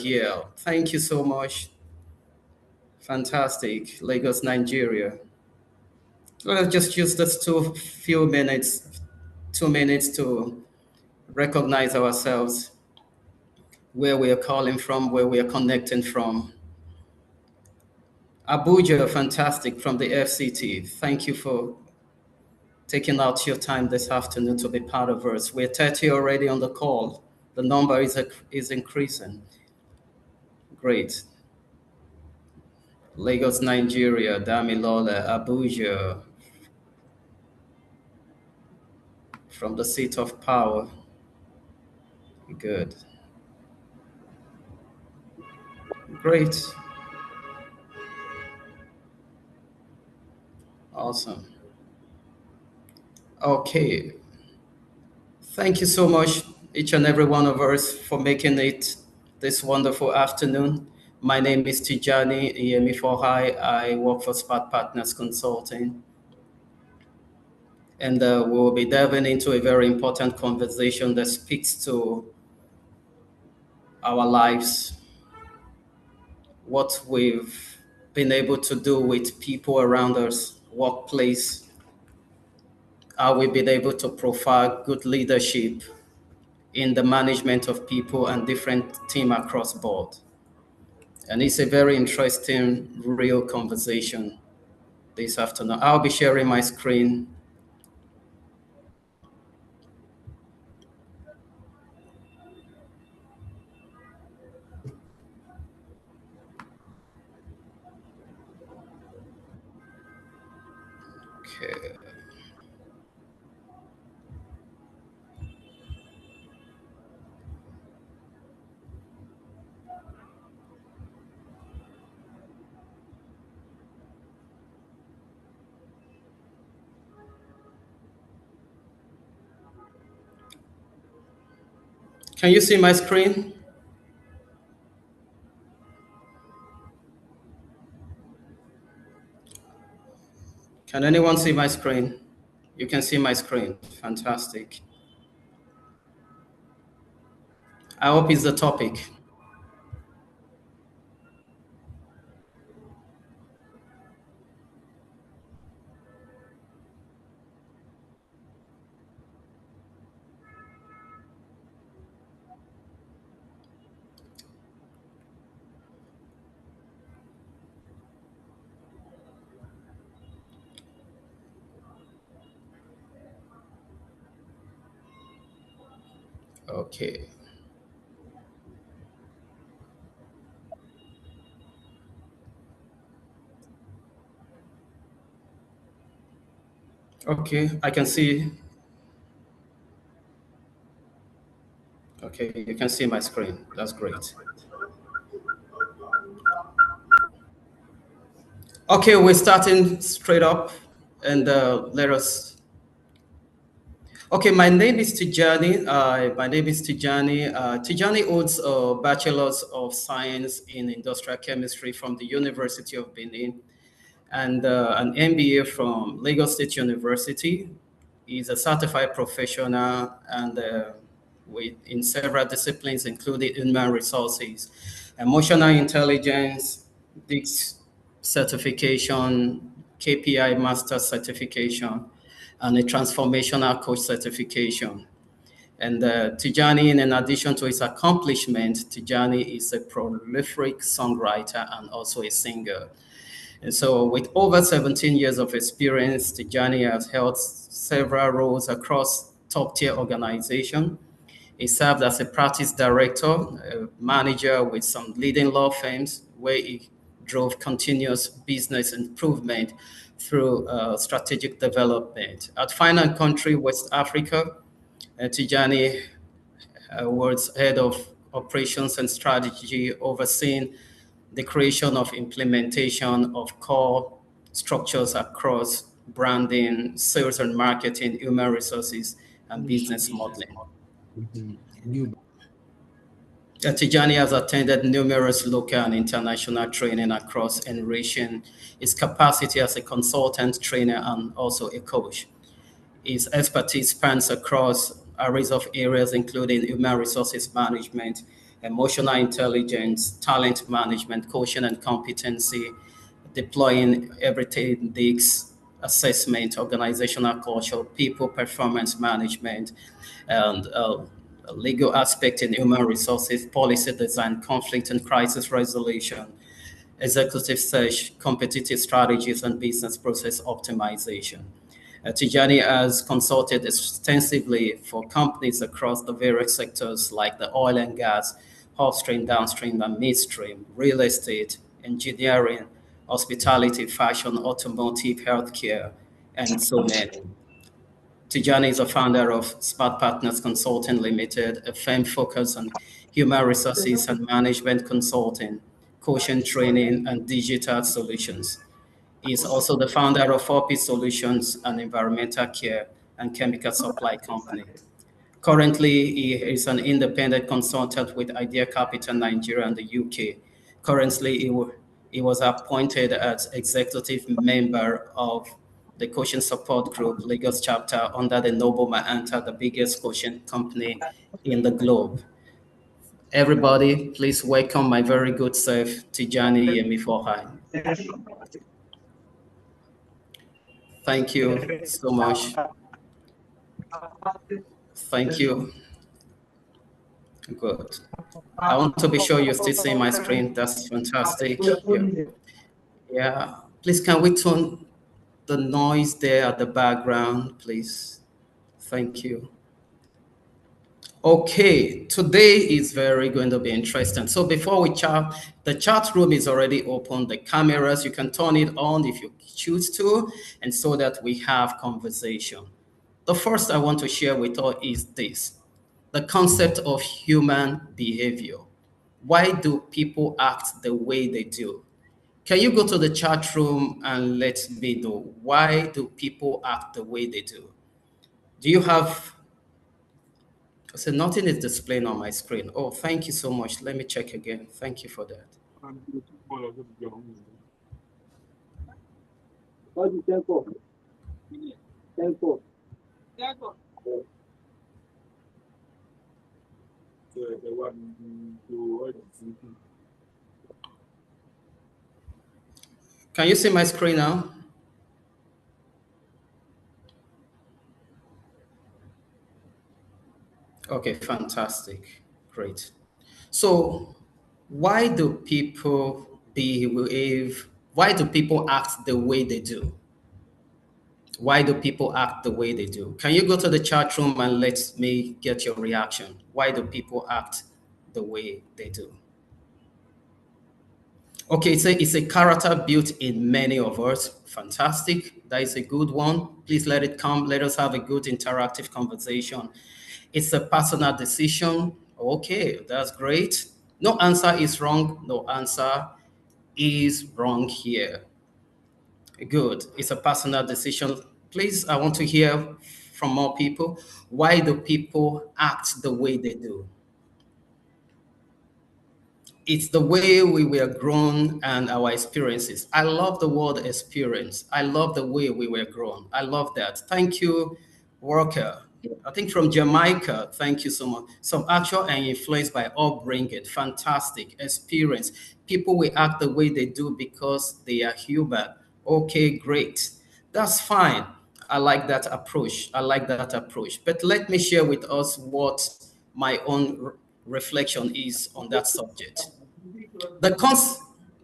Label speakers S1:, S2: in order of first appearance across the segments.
S1: here. Thank you so much. Fantastic. Lagos, Nigeria. Let's just use this 2 minutes to recognize ourselves, where we are calling from, where we are connecting from. Abuja, fantastic, from the FCT. Thank you for taking out your time this afternoon to be part of us. We're 30 already on the call. The number is increasing. Great. Lagos, Nigeria, Damilola, Abuja, from the seat of power. Good. Great. Awesome. Okay. Thank you so much, each and every one of us, for making it this wonderful afternoon. My name is Tijani Iyemifohai. I work for Smart Partners Consulting. And we'll be diving into a very important conversation that speaks to our lives, what we've been able to do with people around us, workplace, how we've been able to provide good leadership in the management of people and different teams across board. And it's a very interesting, real conversation this afternoon. I'll be sharing my screen. Okay. Can you see my screen? Can anyone see my screen? You can see my screen. Fantastic. I hope it's the topic. Okay. Okay, I can see. Okay, you can see my screen. That's great. Okay, we're starting straight up, and let us. Okay, my name is Tijani. Tijani holds a Bachelor's of Science in Industrial Chemistry from the University of Benin and an MBA from Lagos State University. He's a certified professional and in several disciplines, including human resources, emotional intelligence, DiSC certification, KPI master certification, and a transformational coach certification. And Tijani, in addition to his accomplishment, Tijani is a prolific songwriter and also a singer. And so with over 17 years of experience, Tijani has held several roles across top-tier organizations. He served as a practice director, a manager with some leading law firms, where he drove continuous business improvement through strategic development. At Fine & Country West Africa, Tijani was head of operations and strategy, overseeing the creation of implementation of core structures across branding, sales and marketing, human resources, and business modeling. Tijani has attended numerous local and international training across, enriching his capacity as a consultant, trainer, and also a coach. His expertise spans across a range of areas, including human resources management, emotional intelligence, talent management, quotient and competency, deploying everything DiSC assessment, organizational culture, people performance management, and legal aspect in human resources, policy design, conflict and crisis resolution, executive search, competitive strategies, and business process optimization. Tijani has consulted extensively for companies across the various sectors like the oil and gas, upstream, downstream, and midstream, real estate, engineering, hospitality, fashion, automotive, healthcare, and so many. Tijani is a founder of Smart Partners Consulting Limited, a firm focused on human resources and management consulting, coaching training, and digital solutions. He is also the founder of 4P Solutions, an environmental care and chemical supply company. Currently, he is an independent consultant with Idea Capital Nigeria and the UK. Currently, he was appointed as executive member of the Coaching Support Group Lagos chapter under the Noble Mahanta, the biggest coaching company in the globe. Everybody, please welcome my very good self, Tijani Yemifohai. Thank you so much. Thank you. Good. I want to be sure you're still seeing my screen. That's fantastic. Yeah. Please, can we turn the noise there at the background, please? Thank you. Okay, today is very going to be interesting. So before we chat, the chat room is already open. The cameras, you can turn it on if you choose to, and so that we have conversation. The first I want to share with you is this, the concept of human behavior. Why do people act the way they do? Can you go to the chat room and let me know, why do people act the way they do? Do you have, so nothing is displaying on my screen. Oh, thank you so much. Let me check again. Thank you for that. Can you see my screen now? Okay, fantastic. Great. So why do people behave? Why do people act the way they do? Why do people act the way they do? Can you go to the chat room and let me get your reaction? Why do people act the way they do? Okay, it's a character built in many of us. Fantastic. That is a good one. Please let it come. Let us have a good interactive conversation. It's a personal decision. Okay, that's great. No answer is wrong. No answer is wrong here. Good. It's a personal decision. Please, I want to hear from more people. Why do people act the way they do? It's the way we were grown and our experiences. I love the word experience. I love the way we were grown. I love that. Thank you, Worker. I think from Jamaica. Thank you so much. Some actual and influenced by upbringing. Fantastic experience. People will act the way they do because they are human. Okay, great. That's fine. I like that approach. I like that approach. But let me share with us what my own reflection is on that subject. The,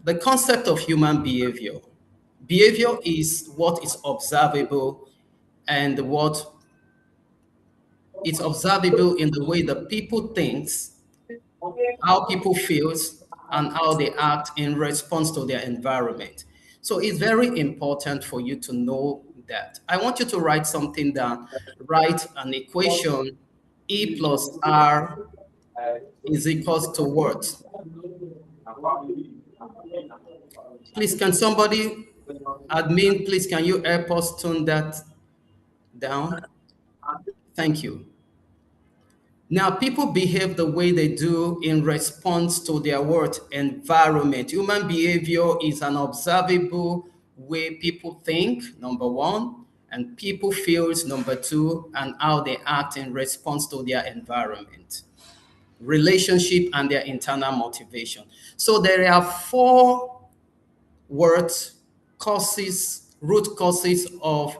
S1: the concept of human behavior. Behavior is what is observable and what is observable in the way that people thinks, how people feels, and how they act in response to their environment. So it's very important for you to know that. I want you to write something down. Write an equation, E plus R is equals to what? Please, can somebody, admin, please, can you help us tone that down? Thank you. Now, people behave the way they do in response to their what? Environment. Human behavior is an observable way people think, number one, and people feels, number two, and how they act in response to their environment. relationship, and their internal motivation. So there are four words, causes, root causes of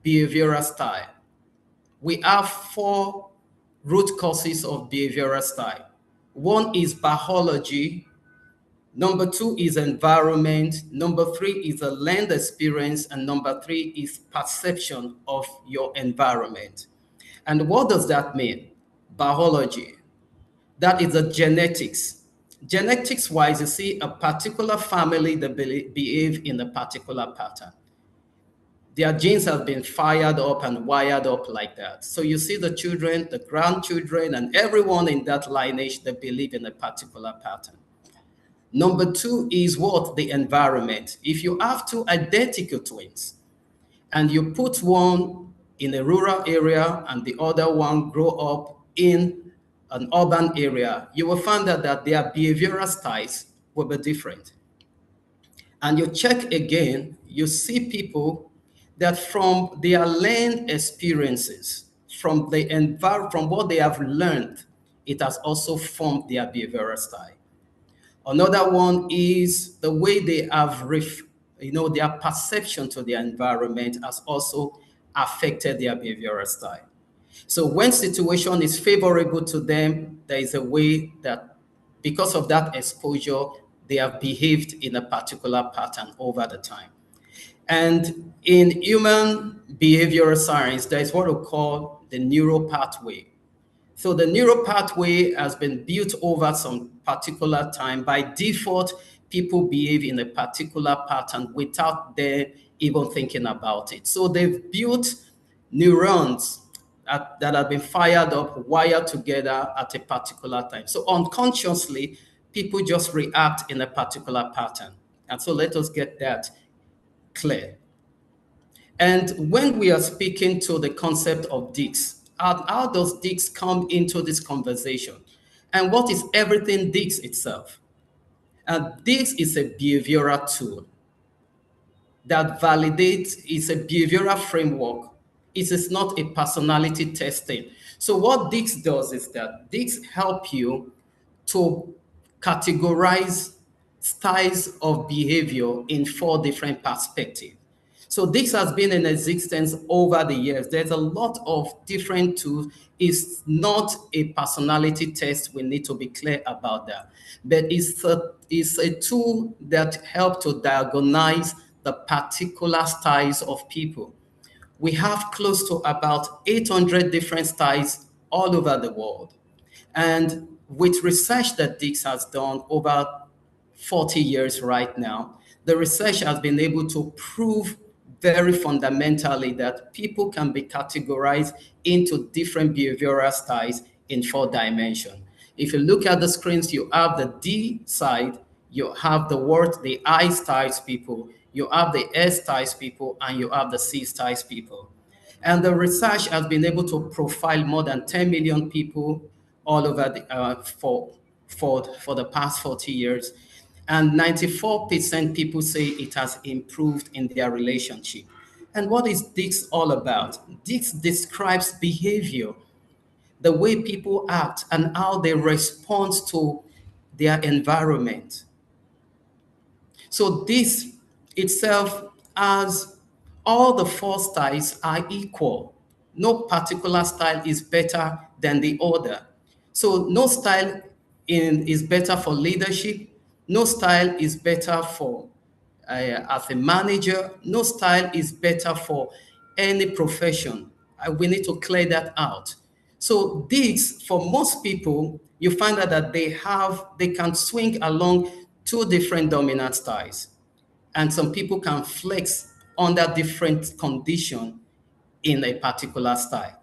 S1: behavioral style. We have four root causes of behavioral style. One is biology. Number two is environment. Number three is a learned experience. And number three is perception of your environment. And what does that mean? Biology. That is the genetics. Genetics wise, you see a particular family that behave in a particular pattern. Their genes have been fired up and wired up like that. So you see the children, the grandchildren, and everyone in that lineage that believe in a particular pattern. Number two is what? The environment. If you have two identical twins and you put one in a rural area and the other one grow up in an urban area, you will find out that their behavioral styles will be different. And you check again, you see people that from their learned experiences, from what they have learned, it has also formed their behavioral style. Another one is the way they have, their perception to their environment has also affected their behavioral style. So when situation is favorable to them, there is a way that because of that exposure, they have behaved in a particular pattern over the time. And in human behavioral science, there is what we call the neural pathway. So the neural pathway has been built over some particular time. By default, people behave in a particular pattern without them even thinking about it. So they've built neurons that have been fired up, wired together at a particular time. So unconsciously, people just react in a particular pattern. And so let us get that clear. And when we are speaking to the concept of DiSC, how does DiSC come into this conversation? And what is everything DiSC itself? And DiSC is a behavioral tool that validates, it's a behavioral framework. It is not a personality testing. So what DiSC does is that DiSC help you to categorize styles of behavior in four different perspectives. So this has been in existence over the years. There's a lot of different tools. It's not a personality test. We need to be clear about that. But it's a tool that helps to diagnose the particular styles of people. We have close to about 800 different styles all over the world. And with research that DiSC has done over 40 years right now, the research has been able to prove very fundamentally that people can be categorized into different behavioral styles in four dimensions. If you look at the screens, you have the D side, you have the I styles people, you have the S styles people, and you have the C styles people. And the research has been able to profile more than 10 million people all over for the past 40 years. And 94% people say it has improved in their relationship. And what is DiSC all about? DiSC describes behavior, the way people act and how they respond to their environment. So this itself, as all the four styles are equal. No particular style is better than the other. So no style is better for leadership. No style is better for as a manager. No style is better for any profession. We need to clear that out. So this, for most people, you find out that they can swing along two different dominant styles. And some people can flex under different condition in a particular style.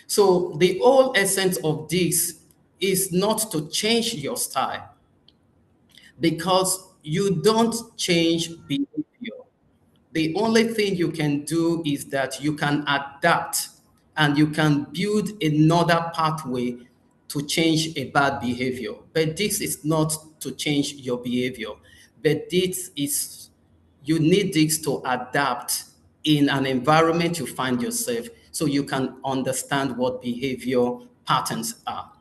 S1: So the whole essence of this is not to change your style, because you don't change behavior. The only thing you can do is that you can adapt and you can build another pathway to change a bad behavior. But this is not to change your behavior, but you need this to adapt in an environment you find yourself so you can understand what behavior patterns are.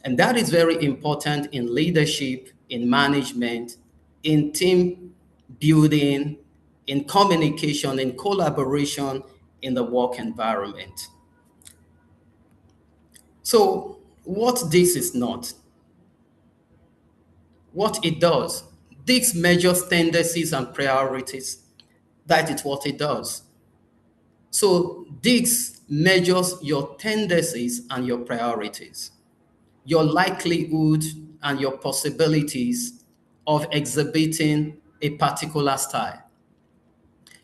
S1: And that is very important in leadership, in management, in team building, in communication, in collaboration in the work environment. So, what this is not, what it does, this measures tendencies and priorities. That is what it does. So, this measures your tendencies and your priorities, your likelihood and your possibilities of exhibiting a particular style.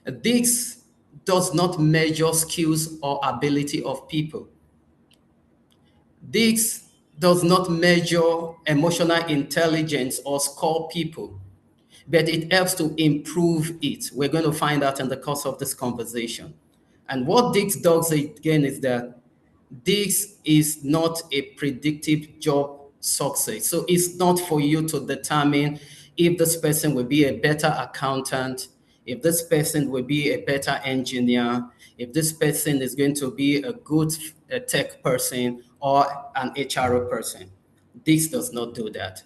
S1: This does not measure skills or ability of people. This does not measure emotional intelligence or score people, but it helps to improve it. We're going to find out in the course of this conversation. And what Dix does again is that this is not a predictive job success. So it's not for you to determine if this person will be a better accountant, if this person will be a better engineer, if this person is going to be a good tech person or an HR person. This does not do that.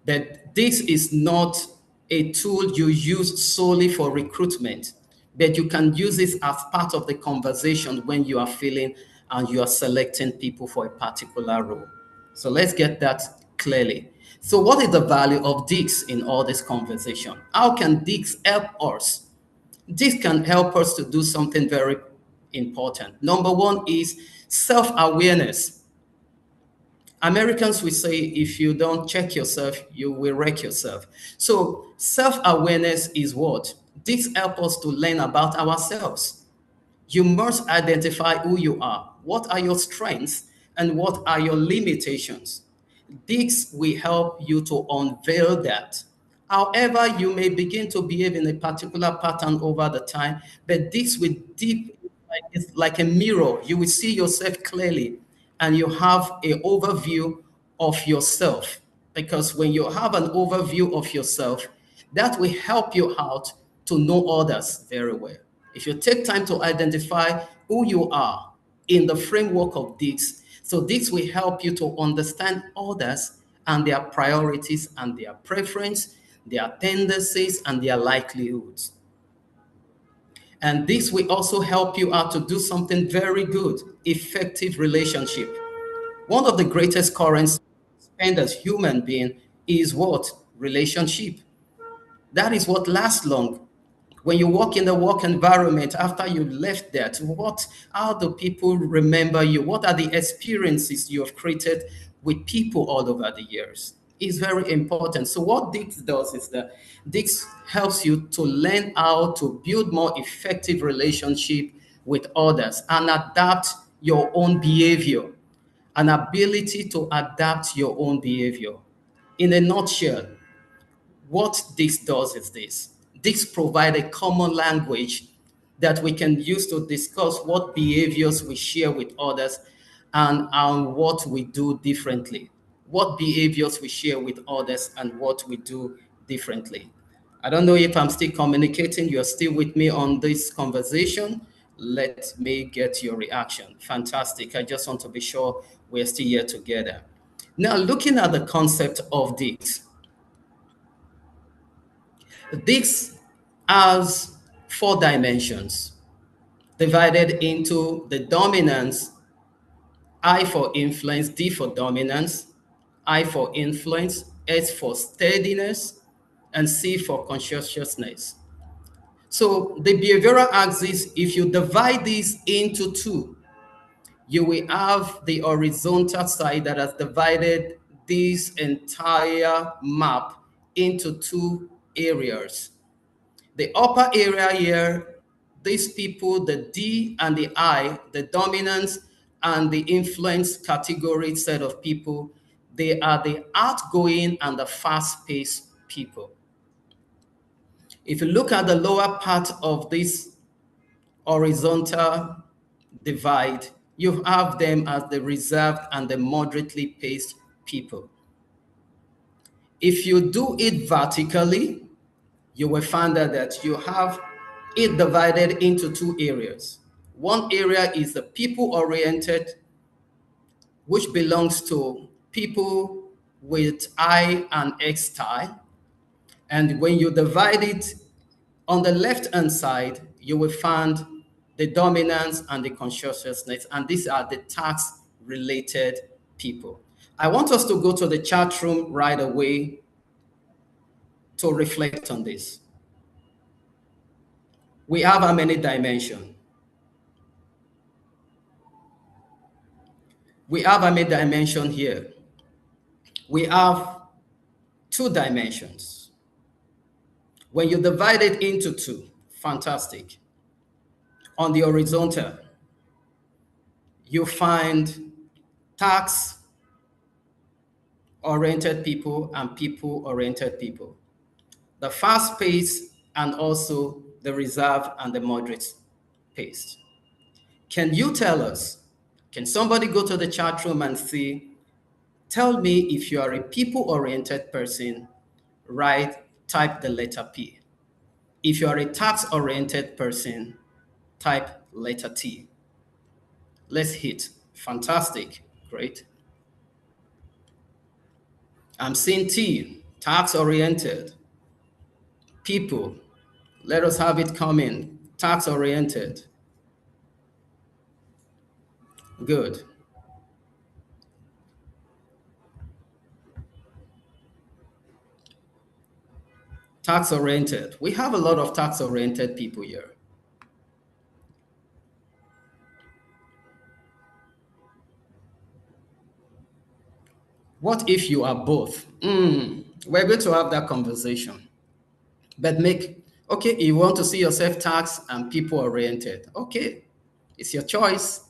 S1: That this is not a tool you use solely for recruitment, but you can use it as part of the conversation when you are feeling and you are selecting people for a particular role. So let's get that clearly. So what is the value of DICS in all this conversation? How can DICS help us? This can help us to do something very important. Number one is self-awareness. Americans will say, if you don't check yourself, you will wreck yourself. So self-awareness is what? This helps us to learn about ourselves. You must identify who you are. What are your strengths and what are your limitations? This will help you to unveil that. However, you may begin to behave in a particular pattern over the time, but this will deep, like, it's like a mirror. You will see yourself clearly and you have an overview of yourself. Because when you have an overview of yourself, that will help you out to know others very well. If you take time to identify who you are in the framework of this, so this will help you to understand others and their priorities and their preference, their tendencies and their likelihoods. And this will also help you out to do something very good, effective relationship. One of the greatest currents spent as human being is what? Relationship. That is what lasts long. When you work in the work environment after you left that, how do people remember you? What are the experiences you have created with people all over the years? It's very important. So what Dix does is that Dix helps you to learn how to build more effective relationship with others and adapt your own behavior, an ability to adapt your own behavior. In a nutshell, what this does is this. This provides a common language that we can use to discuss what behaviors we share with others and what we do differently. What behaviors we share with others and what we do differently. I don't know if I'm still communicating. You're still with me on this conversation. Let me get your reaction. Fantastic. I just want to be sure we're still here together. Now, looking at the concept of this, this has four dimensions divided into the dominance, I for influence, D for dominance, I for influence, S for steadiness, and C for conscientiousness. So the behavioral axis, if you divide this into two, you will have the horizontal side that has divided this entire map into two areas. The upper area here, these people, the D and the I, the dominance and the influence category set of people, they are the outgoing and the fast-paced people. If you look at the lower part of this horizontal divide, you have them as the reserved and the moderately paced people. If you do it vertically, you will find out that you have it divided into two areas. One area is the people oriented, which belongs to people with I and X style. And when you divide it on the left hand side, you will find the dominance and the consciousness, and these are the task related people. I want us to go to the chat room right away to reflect on this. We have how many dimensions? We have how many dimensions here? We have two dimensions. When you divide it into two, fantastic. On the horizontal, you find task-oriented people and people-oriented people. The fast pace and also the reserve and the moderate pace. Can you tell us, can somebody go to the chat room and see, tell me if you are a people-oriented person, type the letter P. If you are a task-oriented person, type letter T. Let's hit. Fantastic. Great. I'm seeing T, task-oriented. People. Let us have it come in. Task-oriented. Good. Task-oriented. We have a lot of task-oriented people here. What if you are both? We're going to have that conversation. But okay, you want to see yourself task and people-oriented. Okay, it's your choice.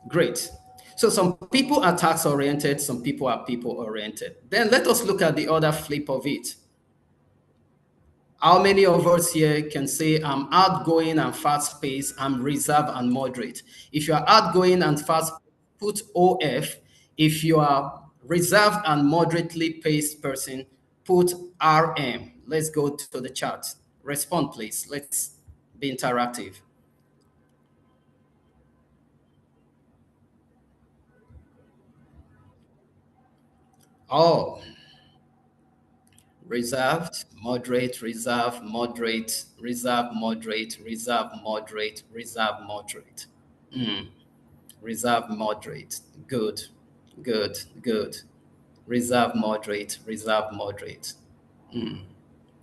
S1: Great. So some people are task-oriented, some people are people-oriented. Then let us look at the other flip of it. How many of us here can say I'm outgoing and fast-paced, I'm reserved and moderate? If you are outgoing and fast, put OF. If you are reserved and moderately paced person, put RM. Let's go to the chart. Respond, please. Let's be interactive. Oh, reserved, moderate, reserve, moderate, reserve, moderate, reserve, moderate, reserve, moderate. Reserve, moderate. Good, good, good. Reserve, moderate, reserve, moderate.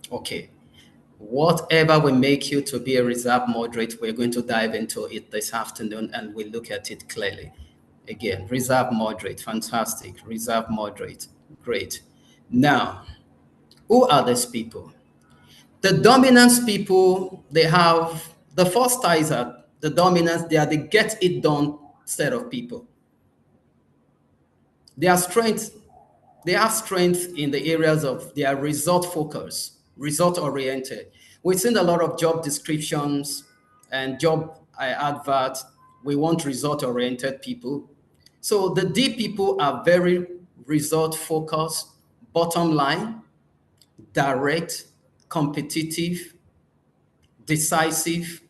S1: Okay. Whatever will make you to be a reserve moderate, we're going to dive into it this afternoon and we'll look at it clearly. Again, reserve moderate, fantastic. Reserve moderate, great. Now, who are these people? The dominance people, they have the first ties are the dominance, they are the get it done set of people. Their strength, they have strength in the areas of their result focus, result oriented. We've seen a lot of job descriptions and job advert. We want result oriented people. So the D people are very result focused, bottom line, direct, competitive, decisive.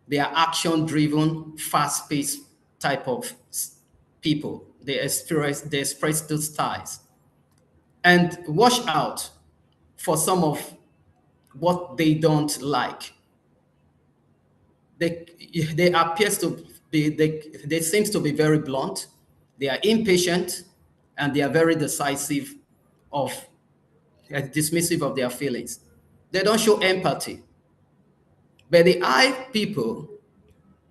S1: They are action driven, fast paced type of people. They express those styles. And watch out for some of what they don't like. They appears to be they seems to be very blunt. They are impatient and they are very decisive of dismissive of their feelings. They don't show empathy. But the I people,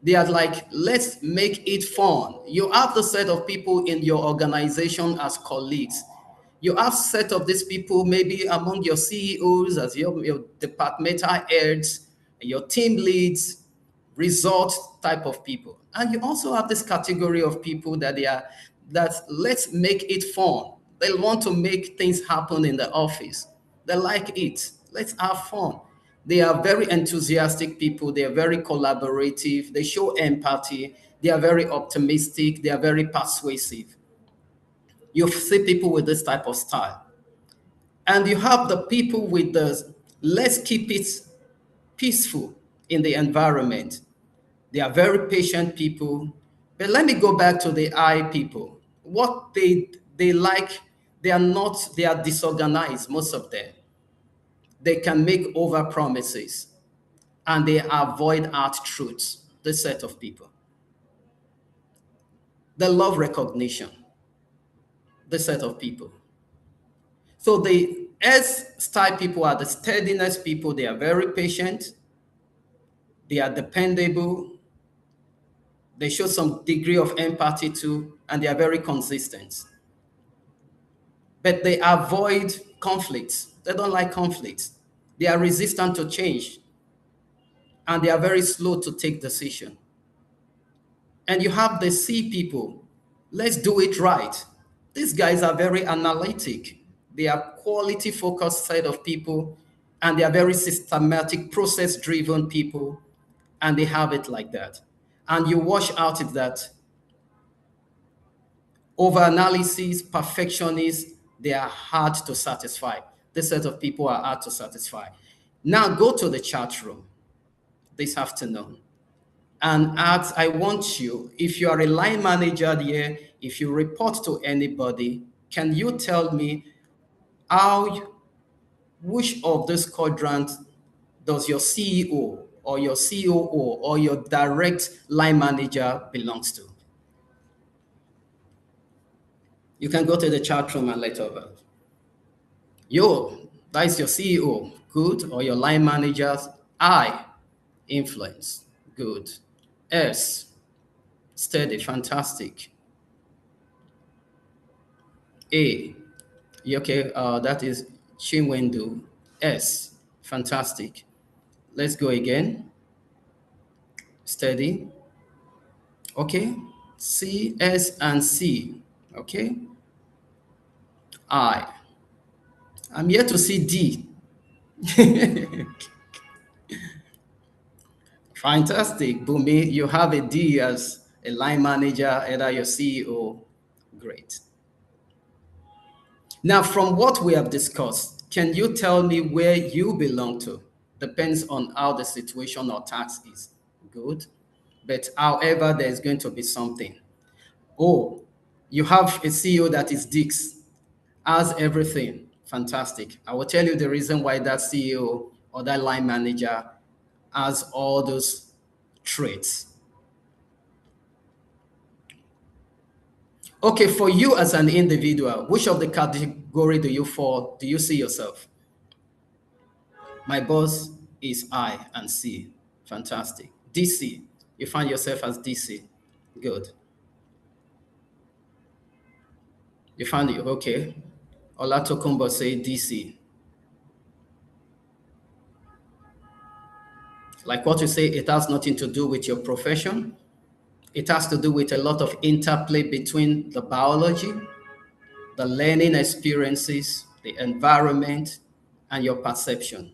S1: they are like, let's make it fun. You have the set of people in your organization as colleagues. You have set of these people maybe among your CEOs as your departmental heads, your team leads, result type of people. And you also have this category of people that let's make it fun. They want to make things happen in the office. They like it. Let's have fun. They are very enthusiastic people. They are very collaborative. They show empathy. They are very optimistic. They are very persuasive. You see people with this type of style. And you have the people with the let's keep it peaceful in the environment. They are very patient people. But let me go back to the I people. What they like, they are disorganized, most of them. They can make over promises and they avoid hard truths. This set of people. They love recognition. This set of people. So the S style people are the steadiness people. They are very patient. They are dependable. They show some degree of empathy too, and they are very consistent. But they avoid conflicts. They don't like conflicts. They are resistant to change, and they are very slow to take decision. And you have the C people. Let's do it right. These guys are very analytic. They are quality focused set of people, and they are very systematic, process driven people, and they have it like that. And you wash out it that over analysis, perfectionists, they are hard to satisfy. This set of people are hard to satisfy. Now go to the chat room this afternoon and ask, I want you, if you are a line manager here, if you report to anybody, can you tell me which of this quadrant does your CEO or your COO or your direct line manager belongs to? You can go to the chat room and let over. That is your CEO, good, or your line managers. I, influence, good. S, steady, fantastic. A, okay, that is Chinwendu. S, fantastic. Let's go again. Steady. Okay. C, S, and C. Okay. I. I'm here to see D. Fantastic, Bumi. You have a D as a line manager, either your CEO. Great. Now, from what we have discussed, can you tell me where you belong to? Depends on how the situation or task is. Good. But however, there's going to be something. Oh, you have a CEO that is DiSC, has everything. Fantastic. I will tell you the reason why that CEO or that line manager has all those traits. Okay, for you as an individual, which of the category do you fall? Do you see yourself? My boss is I and C. Fantastic. DiSC. You find yourself as DiSC. Good. You found it. Okay. Olatokumbo say DiSC. Like what you say, it has nothing to do with your profession. It has to do with a lot of interplay between the biology, the learning experiences, the environment, and your perception.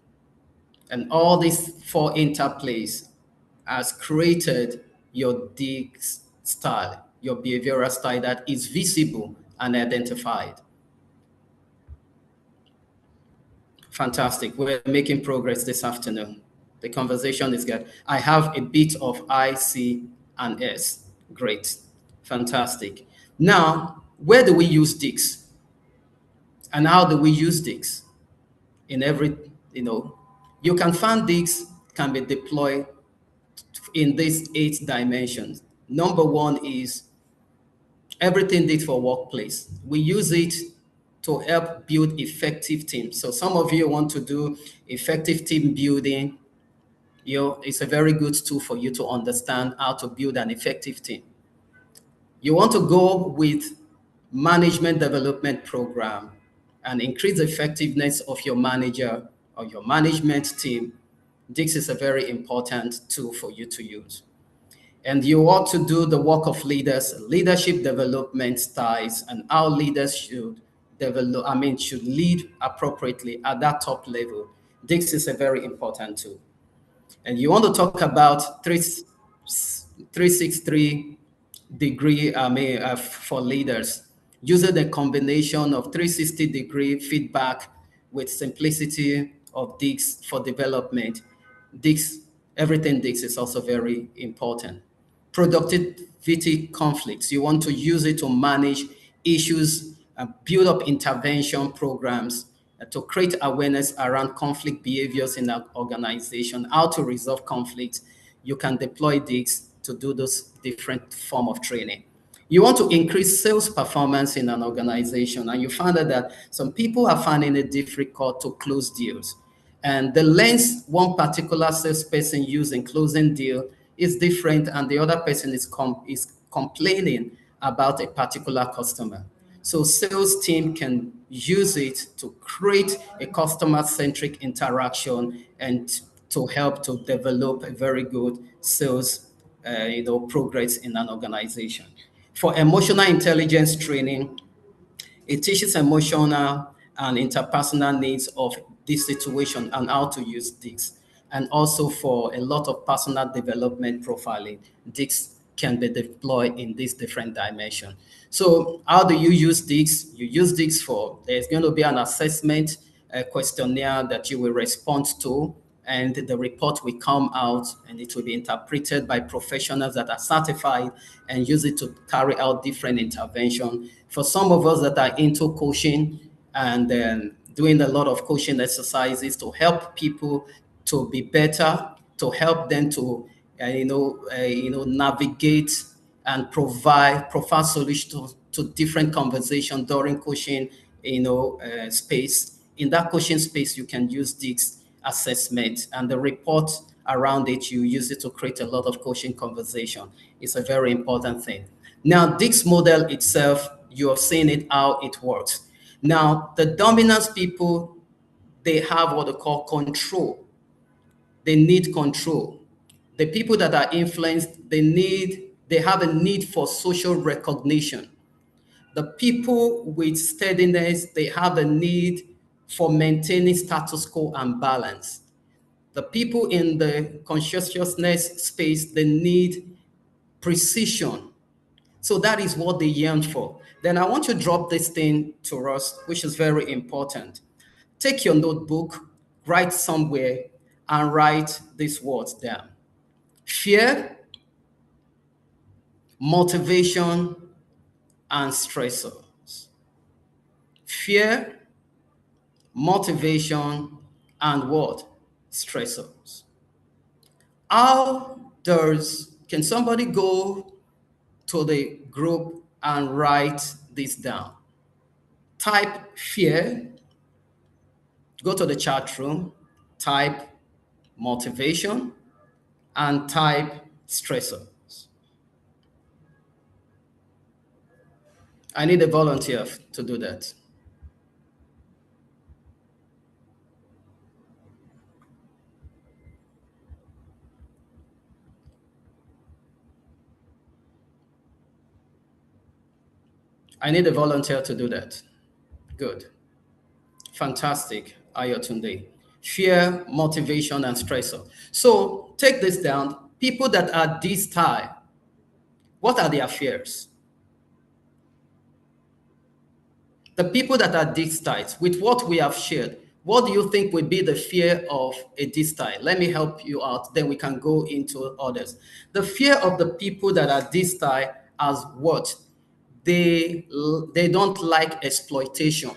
S1: And all these four interplays has created your DiSC style, your behavioral style that is visible and identified. Fantastic. We're making progress this afternoon. The conversation is good. I have a bit of I, C, and S. Great. Fantastic. Now, where do we use DiSC? And how do we use DiSC? In every, you can find DiSC can be deployed in these 8 dimensions. Number one is everything DiSC for workplace. We use it to help build effective teams. So some of you want to do effective team building. It's a very good tool for you to understand how to build an effective team. You want to go with management development program and increase the effectiveness of your manager or your management team. DiSC is a very important tool for you to use. And you ought to do the work of leaders, leadership development styles, and how leaders should should lead appropriately at that top level. DiSC is a very important tool. And you want to talk about 363 degree for leaders, using the combination of 360-degree feedback with simplicity of DiSC for development. DiSC Everything DiSC is also very important. Productivity conflicts. You want to use it to manage issues, build up intervention programs, to create awareness around conflict behaviors in an organization, how to resolve conflicts. You can deploy DiSC to do those different form of training. You want to increase sales performance in an organization, and you found out that some people are finding it difficult to close deals. And the lens one particular salesperson uses in closing deal is different, and the other person is complaining about a particular customer. So sales team can use it to create a customer-centric interaction and to help to develop a very good sales progress in an organization. For emotional intelligence training, it teaches emotional and interpersonal needs of this situation and how to use DiSC. And also for a lot of personal development profiling, DiSC can be deployed in this different dimension. So how do you use DiSC? You use DiSC for, there's going to be an assessment, a questionnaire that you will respond to, and the report will come out and it will be interpreted by professionals that are certified and use it to carry out different intervention. For some of us that are into coaching and doing a lot of coaching exercises to help people to be better, to help them to navigate and provide solutions to different conversations during coaching space. In that coaching space, you can use DiSC assessment, and the report around it, you use it to create a lot of coaching conversation. It's a very important thing. Now, DiSC model itself, you have seen it, how it works. Now, the dominance people, they have what they call control. They need control. The people that are influenced, they have a need for social recognition. The people with steadiness, they have a need for maintaining status quo and balance. The people in the conscientiousness space, they need precision. So that is what they yearn for. Then I want to drop this thing to us, which is very important. Take your notebook, write somewhere, and write these words down. Fear, motivation, and stressors. Fear, motivation, and what? Stressors. Can somebody go to the group and write this down? Type fear, go to the chat room, type motivation, and type stressors. I need a volunteer to do that. I need a volunteer to do that. Good. Fantastic, Ayotunde. Fear, motivation, and stressor. So take this down. People that are this type, what are their fears? The people that are this type, with what we have shared, what do you think would be the fear of a this type? Let me help you out, then we can go into others. The fear of the people that are this type as what? They don't like exploitation.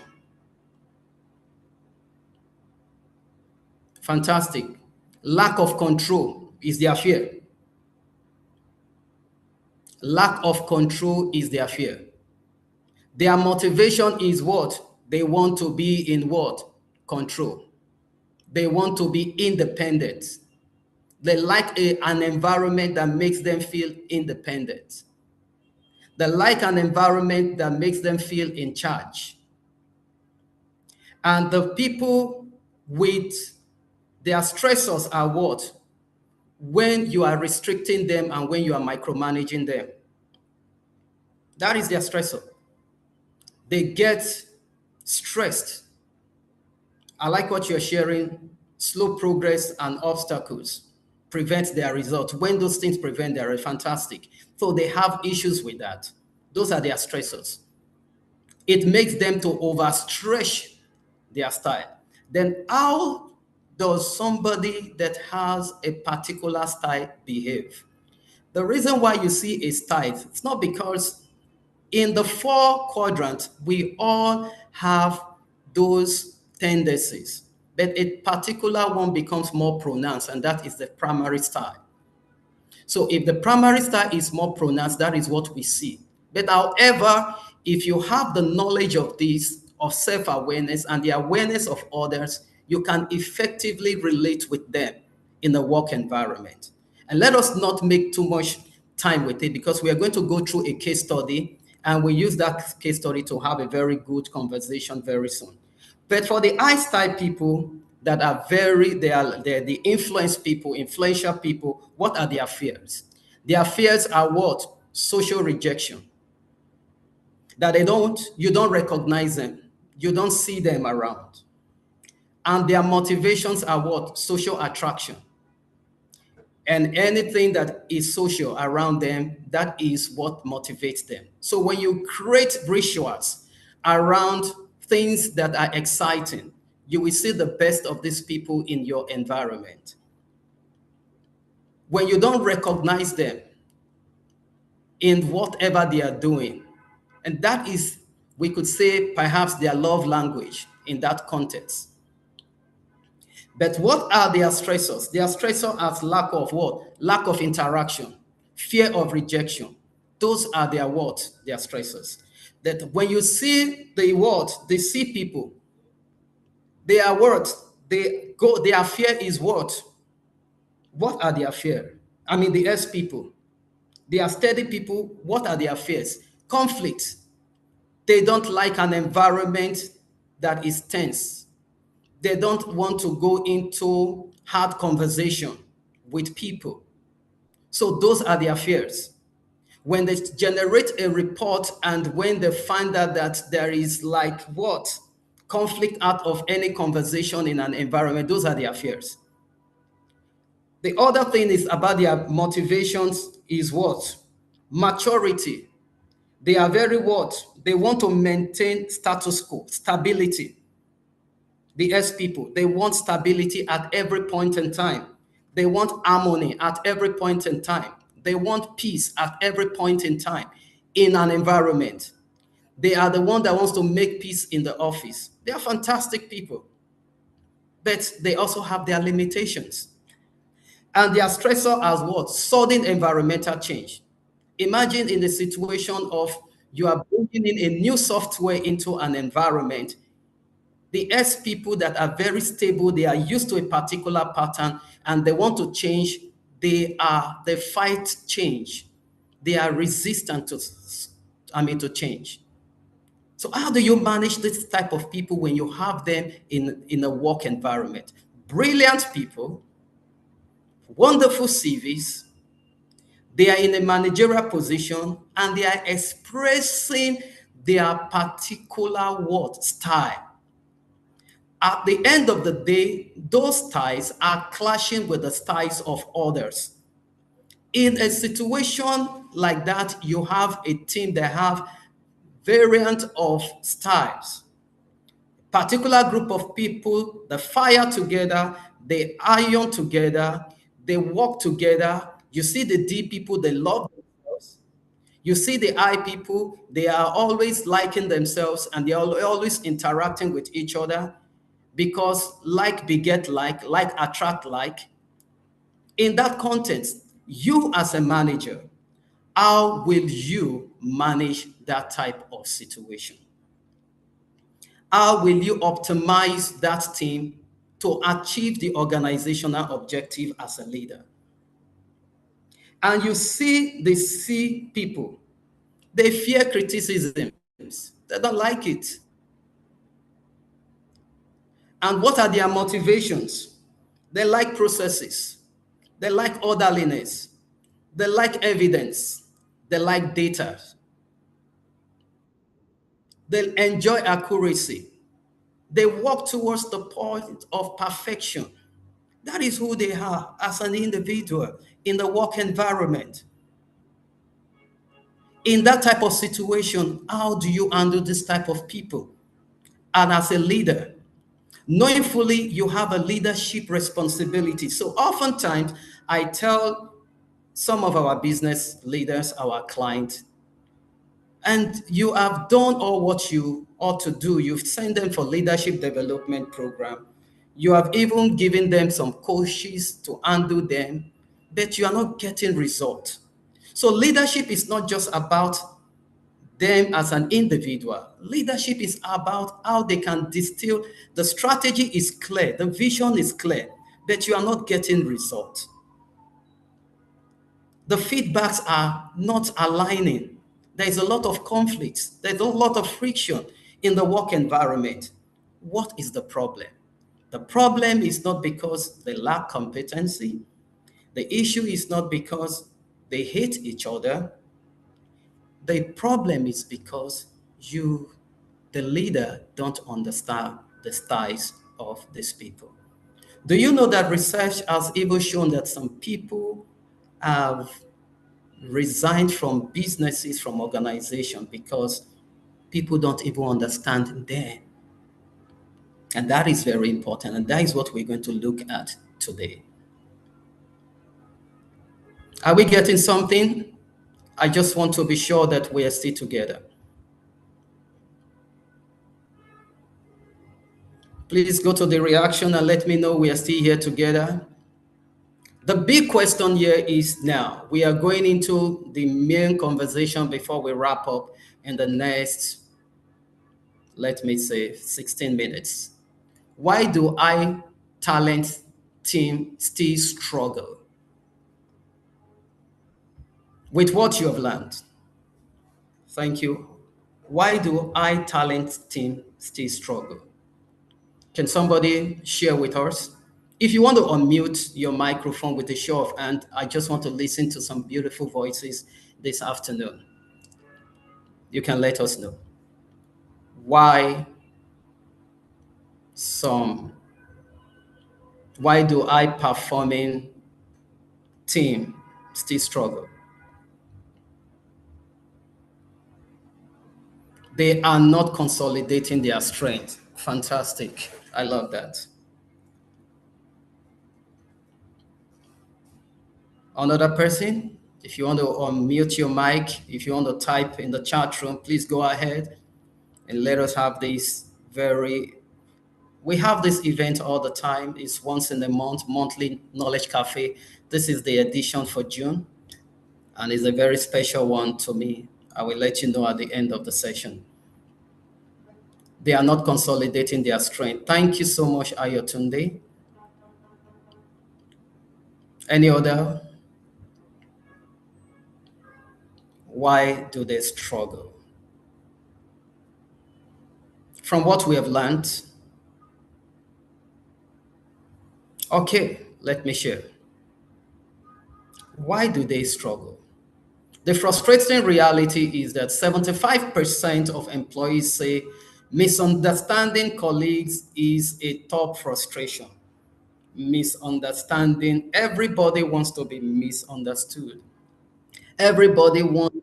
S1: Fantastic. Lack of control is their fear. Lack of control is their fear. Their motivation is what? They want to be in what? Control. They want to be independent. They like an environment that makes them feel independent. They like an environment that makes them feel in charge. And the people with their stressors are what? When you are restricting them and when you are micromanaging them. That is their stressor. They get stressed. I like what you're sharing. Slow progress and obstacles prevent their results. When those things prevent their fantastic. So they have issues with that. Those are their stressors. It makes them to overstretch their style. Then how does somebody that has a particular style behave? The reason why you see a style, it's not because in the four quadrants, we all have those tendencies, but a particular one becomes more pronounced, and that is the primary style. So if the primary style is more pronounced, that is what we see. But however, if you have the knowledge of this, of self-awareness and the awareness of others, you can effectively relate with them in the work environment. And let us not make too much time with it because we are going to go through a case study and we use that case study to have a very good conversation very soon. But for the I style people that are they're the influence people, influential people, what are their fears? Their fears are what? Social rejection. That you don't recognize them, you don't see them around. And their motivations are what? Social attraction. And anything that is social around them, that is what motivates them. So when you create rituals around things that are exciting, you will see the best of these people in your environment. When you don't recognize them in whatever they are doing, and that is, we could say, perhaps their love language in that context. But what are their stressors? Their stressor as lack of what? Lack of interaction, fear of rejection. Those are their what? Their stressors. That when you see the what? They see people. They are what? Their fear is what? What are their fear? I mean, the S people. They are steady people. What are their fears? Conflict. They don't like an environment that is tense. They don't want to go into hard conversation with people. So those are their fears. When they generate a report and when they find out that there is like what? Conflict out of any conversation in an environment, those are their fears. The other thing is about their motivations is what? Maturity. They are very what? They want to maintain status quo, stability. The S people, they want stability at every point in time. They want harmony at every point in time. They want peace at every point in time in an environment. They are the one that wants to make peace in the office. They are fantastic people, but they also have their limitations. And their stressor as what? Sudden environmental change. Imagine in the situation of you are bringing in a new software into an environment. The S people that are very stable, they are used to a particular pattern and they want to change. They fight change. They are resistant to change. So how do you manage this type of people when you have them in a work environment? Brilliant people, wonderful CVs, they are in a managerial position and they are expressing their particular what? Style. At the end of the day, those styles are clashing with the styles of others. In a situation like that, you have a team that have variant of styles. Particular group of people, they fire together, they iron together, they work together. You see the D people, they love themselves. You see the I people, they are always liking themselves and they are always interacting with each other because like beget like attract like. In that context, you as a manager, how will you manage that type of situation? How will you optimize that team to achieve the organizational objective as a leader? And you see the C people, they fear criticisms, they don't like it. And what are their motivations? They like processes, they like orderliness, they like evidence, they like data, they enjoy accuracy, they work towards the point of perfection. That is who they are as an individual in the work environment. In that type of situation, how do you handle this type of people? And as a leader, Knowing fully you have a leadership responsibility. So oftentimes I tell some of our business leaders, our clients, and you have done all what you ought to do. You've sent them for leadership development program. You have even given them some coaches to handle them, but you are not getting result. So leadership is not just about them as an individual. Leadership is about how they can distill. The strategy is clear, the vision is clear, but you are not getting result. The feedbacks are not aligning. There is a lot of conflicts. There's a lot of friction in the work environment. What is the problem? The problem is not because they lack competency. The issue is not because they hate each other. The problem is because you, the leader, don't understand the styles of these people. Do you know that research has even shown that some people have resigned from businesses, from organizations, because people don't even understand them? And that is very important. And that is what we're going to look at today. Are we getting something? I just want to be sure that we are still together. Please go to the reaction and let me know we are still here together. The big question here is now, we are going into the main conversation before we wrap up in the next, let me say, 16 minutes. Why do I talent team still struggle with what you have learned? Thank you. Why do I talent team still struggle? Can somebody share with us? If you want to unmute your microphone with a show of hand, I just want to listen to some beautiful voices this afternoon. You can let us know why some why do I performing team still struggle? They are not consolidating their strength. Fantastic. I love that. Another person, if you want to unmute your mic, if you want to type in the chat room, please go ahead and let us have this we have this event all the time. It's once in a month, monthly Knowledge Cafe. This is the edition for June, and it's a very special one to me. I will let you know at the end of the session. They are not consolidating their strength. Thank you so much, Ayotunde. Any other? Why do they struggle? From what we have learned, okay, let me share. Why do they struggle? The frustrating reality is that 75% of employees say misunderstanding colleagues is a top frustration. Misunderstanding, everybody wants to be misunderstood. Everybody wants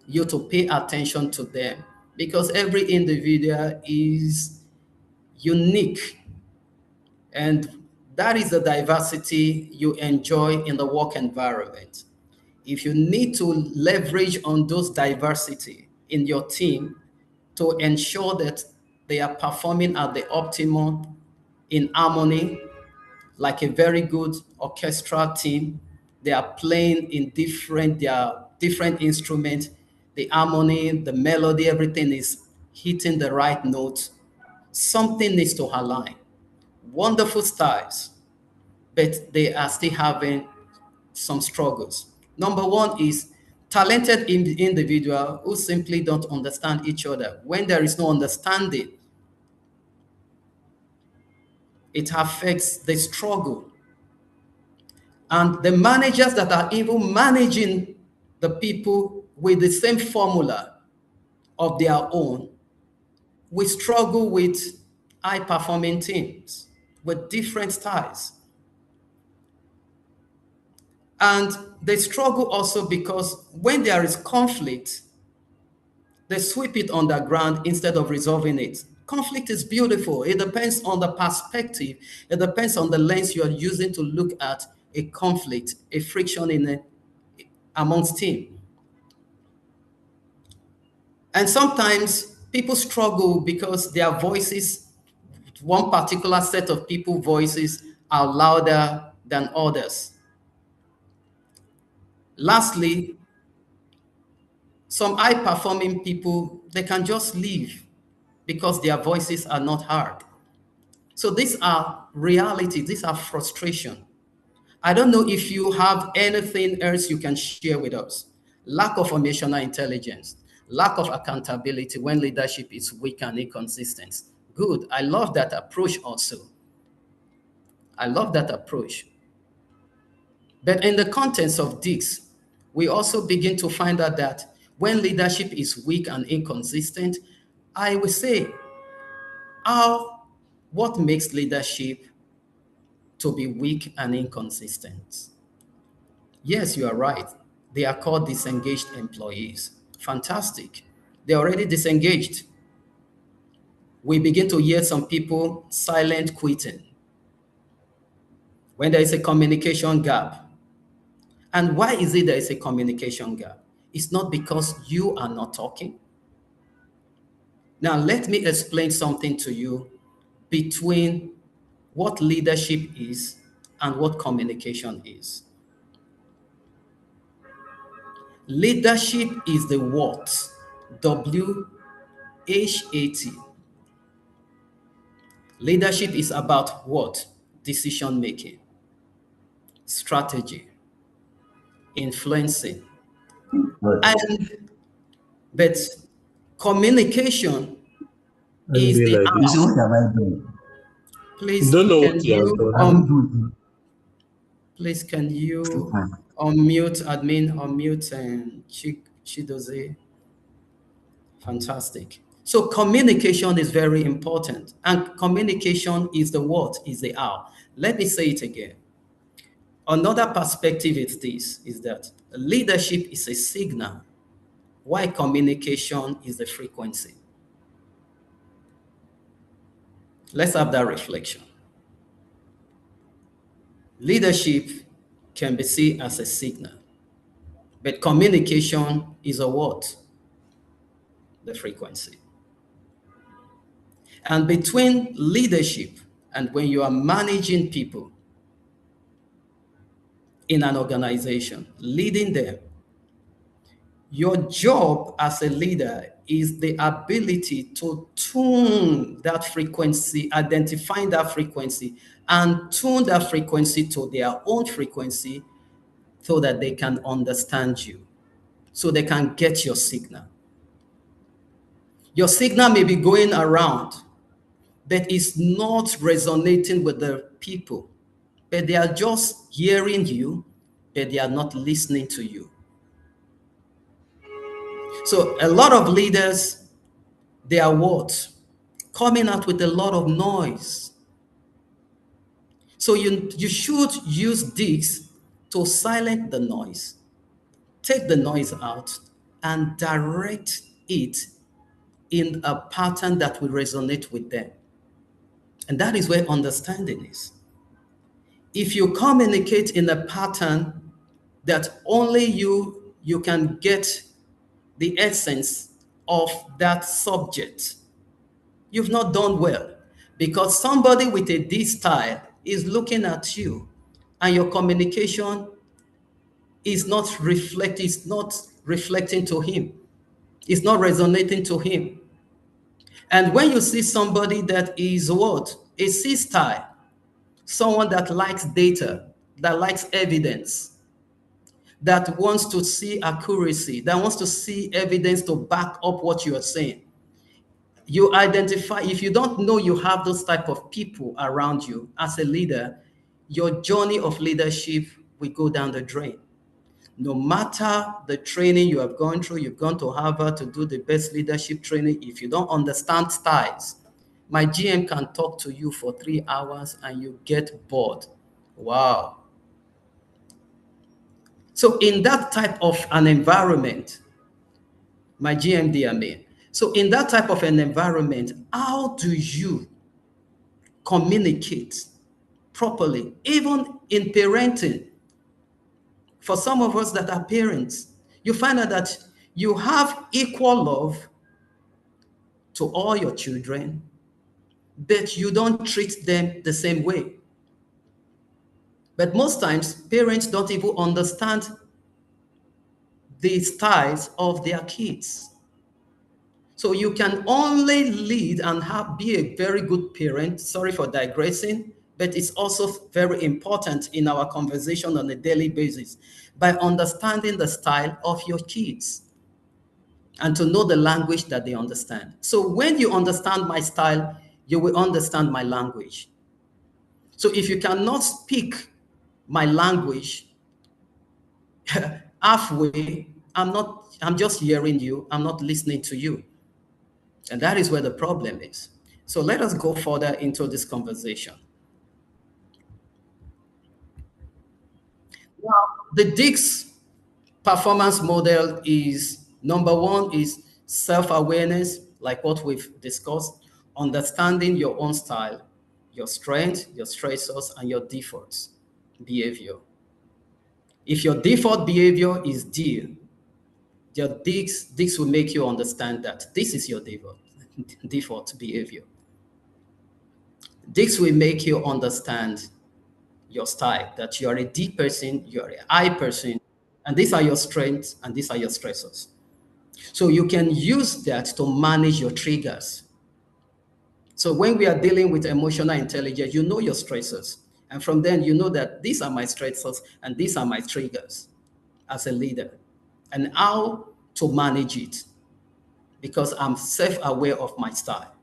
S1: you to pay attention to them because every individual is unique. And that is the diversity you enjoy in the work environment. If you need to leverage on those diversity in your team to ensure that they are performing at the optimum in harmony, like a very good orchestra team, they are playing in different instruments, the harmony, the melody, everything is hitting the right note. Something needs to align. Wonderful styles, but they are still having some struggles. Number one is talented individual who simply don't understand each other. When there is no understanding, it affects the struggle. And the managers that are even managing the people with the same formula of their own, we struggle with high-performing teams with different styles. And they struggle also because when there is conflict, they sweep it underground instead of resolving it. Conflict is beautiful. It depends on the perspective. It depends on the lens you are using to look at a conflict, a friction amongst team. And sometimes people struggle because their voices, one particular set of people voices are louder than others. Lastly, some high performing people, they can just leave because their voices are not heard. So these are reality, these are frustration. I don't know if you have anything else you can share with us. Lack of emotional intelligence, lack of accountability when leadership is weak and inconsistent. Good. I love that approach also. I love that approach. But in the context of DiSC, we also begin to find out that when leadership is weak and inconsistent, I would say, what makes leadership to be weak and inconsistent? Yes, you are right. They are called disengaged employees. Fantastic. They're already disengaged. We begin to hear some people silent quitting when there is a communication gap. And why is it there is a communication gap? It's not because you are not talking. Now, let me explain something to you between what leadership is and what communication is. Leadership is the what? WHAT. Leadership is about what? Decision making, strategy, influencing.
S2: But
S1: And but communication
S3: And
S1: is
S3: be
S1: the
S3: like
S2: you say,
S3: this.
S2: what
S1: how.
S2: have I done?
S3: You
S1: Please
S3: don't know what
S1: can
S3: he has
S1: you
S2: Have
S3: done.
S2: you done
S1: please can
S2: it?
S1: you unmute admin, unmute and Chidoze. Fantastic. So communication is very important. And communication is the what, is the how. Let me say it again. Another perspective is this, is that leadership is a signal, while communication is the frequency. Let's have that reflection. Leadership can be seen as a signal, but communication is a what? The frequency. And between leadership and when you are managing people in an organization, leading them, your job as a leader is the ability to tune that frequency, identifying that frequency, and tune that frequency to their own frequency so that they can understand you, so they can get your signal. Your signal may be going around, but it's not resonating with the people, but they are just hearing you, but they are not listening to you. So a lot of leaders, they are what? Coming out with a lot of noise. So you should use this to silence the noise, take the noise out, and direct it in a pattern that will resonate with them. And that is where understanding is. If you communicate in a pattern that only you can get the essence of that subject, you've not done well, because somebody with a D style is looking at you and your communication is not reflecting to him. It's not resonating to him. And when you see somebody that is what? A C style, someone that likes data, that likes evidence, that wants to see accuracy, that wants to see evidence to back up what you are saying. You identify, if you don't know you have those type of people around you as a leader, your journey of leadership will go down the drain. No matter the training you have gone through, you've gone to Harvard to do the best leadership training. If you don't understand styles, my GM can talk to you for 3 hours and you get bored. Wow. So in that type of an environment, my GMD, I mean, So in that type of an environment, how do you communicate properly, even in parenting? For some of us that are parents, you find out that you have equal love to all your children, but you don't treat them the same way. But most times, parents don't even understand the styles of their kids. So you can only lead and be a very good parent. Sorry for digressing, but it's also very important in our conversation on a daily basis by understanding the style of your kids and to know the language that they understand. So when you understand my style, you will understand my language. So if you cannot speak my language halfway, I'm just hearing you, I'm not listening to you. And that is where the problem is. So let us go further into this conversation. Now, the DiSC performance model is number one is self-awareness, like what we've discussed, understanding your own style, your strengths, your stressors, and your defaults behavior. If your default behavior is D, your DiSC will make you understand that this is your default behavior. DiSC will make you understand your style, that you are a D person, you are an I person, and these are your strengths and these are your stressors. So you can use that to manage your triggers. So when we are dealing with emotional intelligence, you know your stressors. And from then, you know that these are my stressors and these are my triggers as a leader, and how to manage it because I'm self aware of my style.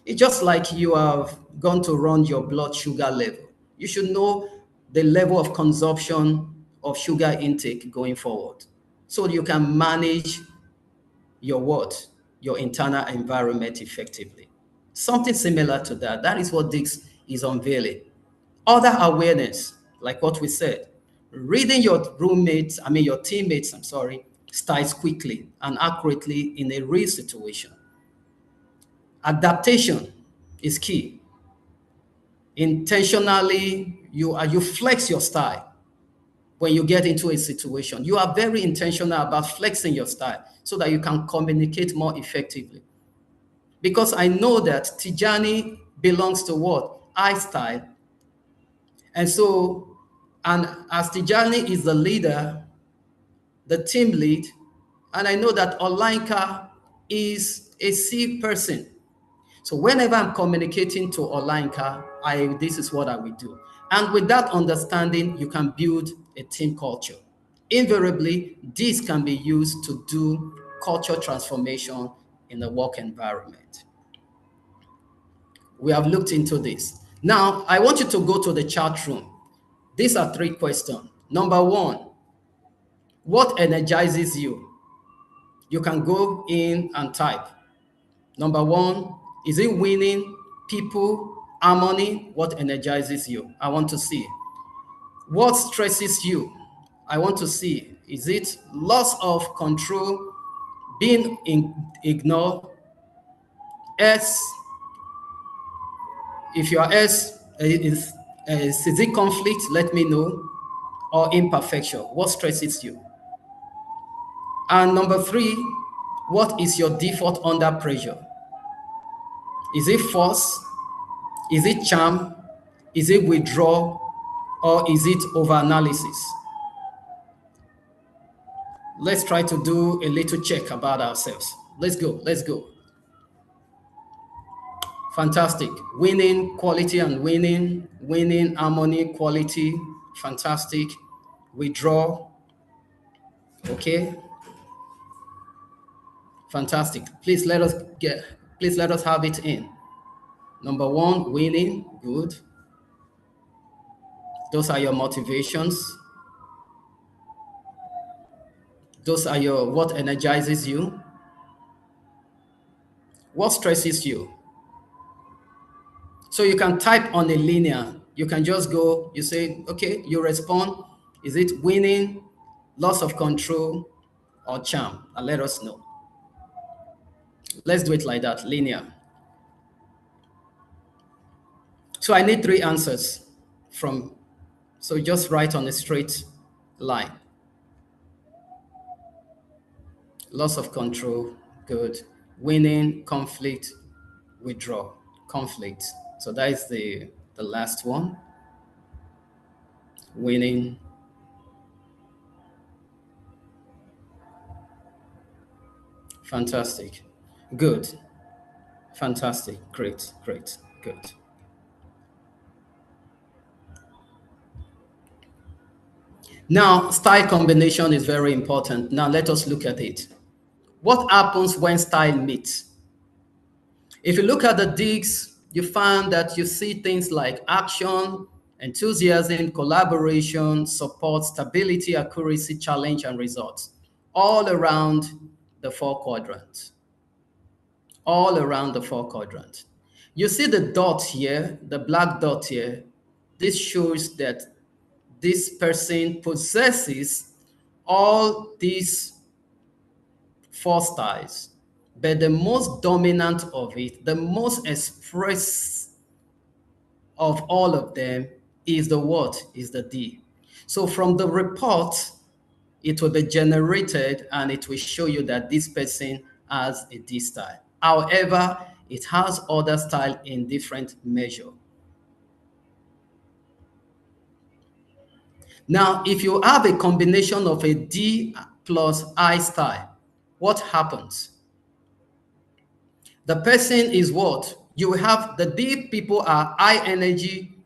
S1: It's just like you have gone to run your blood sugar level. You should know the level of consumption of sugar intake going forward so you can manage your what? Your internal environment effectively. Something similar to that. That is what DiSC is unveiling. Other awareness, like what we said, reading your your teammates, styles quickly and accurately in a real situation. Adaptation is key. Intentionally, you flex your style when you get into a situation. You are very intentional about flexing your style so that you can communicate more effectively. Because I know that Tijani belongs to what? I style. And so, and as Tijani is the leader, the team lead, and I know that Olanka is a C person. So whenever I'm communicating to Olanka, this is what I will do. And with that understanding, you can build a team culture. Invariably, this can be used to do culture transformation in the work environment. We have looked into this. Now, I want you to go to the chat room. These are three questions. Number one, what energizes you? You can go in and type. Number one, is it winning, people, harmony? What energizes you? I want to see. What stresses you? I want to see. Is it loss of control, being ignored? S, if you are S, is it conflict? Let me know. Or imperfection? What stresses you? And number three, what is your default under pressure? Is it force? Is it charm? Is it withdrawal? Or is it overanalysis? Let's try to do a little check about ourselves. Let's go. Let's go. Fantastic. Winning, quality and winning. Winning, harmony, quality. Fantastic. Withdraw. Okay. Fantastic. Please let us have it in. Number one, winning. Good. Those are your motivations. Those are your what energizes you. What stresses you? So you can type on a linear. You can just go, you say, okay, you respond. Is it winning, loss of control, or charm? And let us know. Let's do it like that, linear. So I need 3 answers from, so just write on a straight line. Loss of control, good. Winning, conflict, withdraw, conflict. So that is the last one. Winning, fantastic, good, fantastic, great, great, good. Now, style combination is very important. Now, let us look at it. What happens when style meets? If you look at the DiSC, you find that you see things like action, enthusiasm, collaboration, support, stability, accuracy, challenge, and results, all around the 4 quadrants. All around the 4 quadrants. You see the dot here, the black dot here. This shows that this person possesses all these 4 styles, but the most dominant of it, the most express of all of them is the what? Is the D. So from the report, it will be generated and it will show you that this person has a D style. However, it has other style in different measure. Now, if you have a combination of a D plus I style, what happens? The person is what? You have the D people are high energy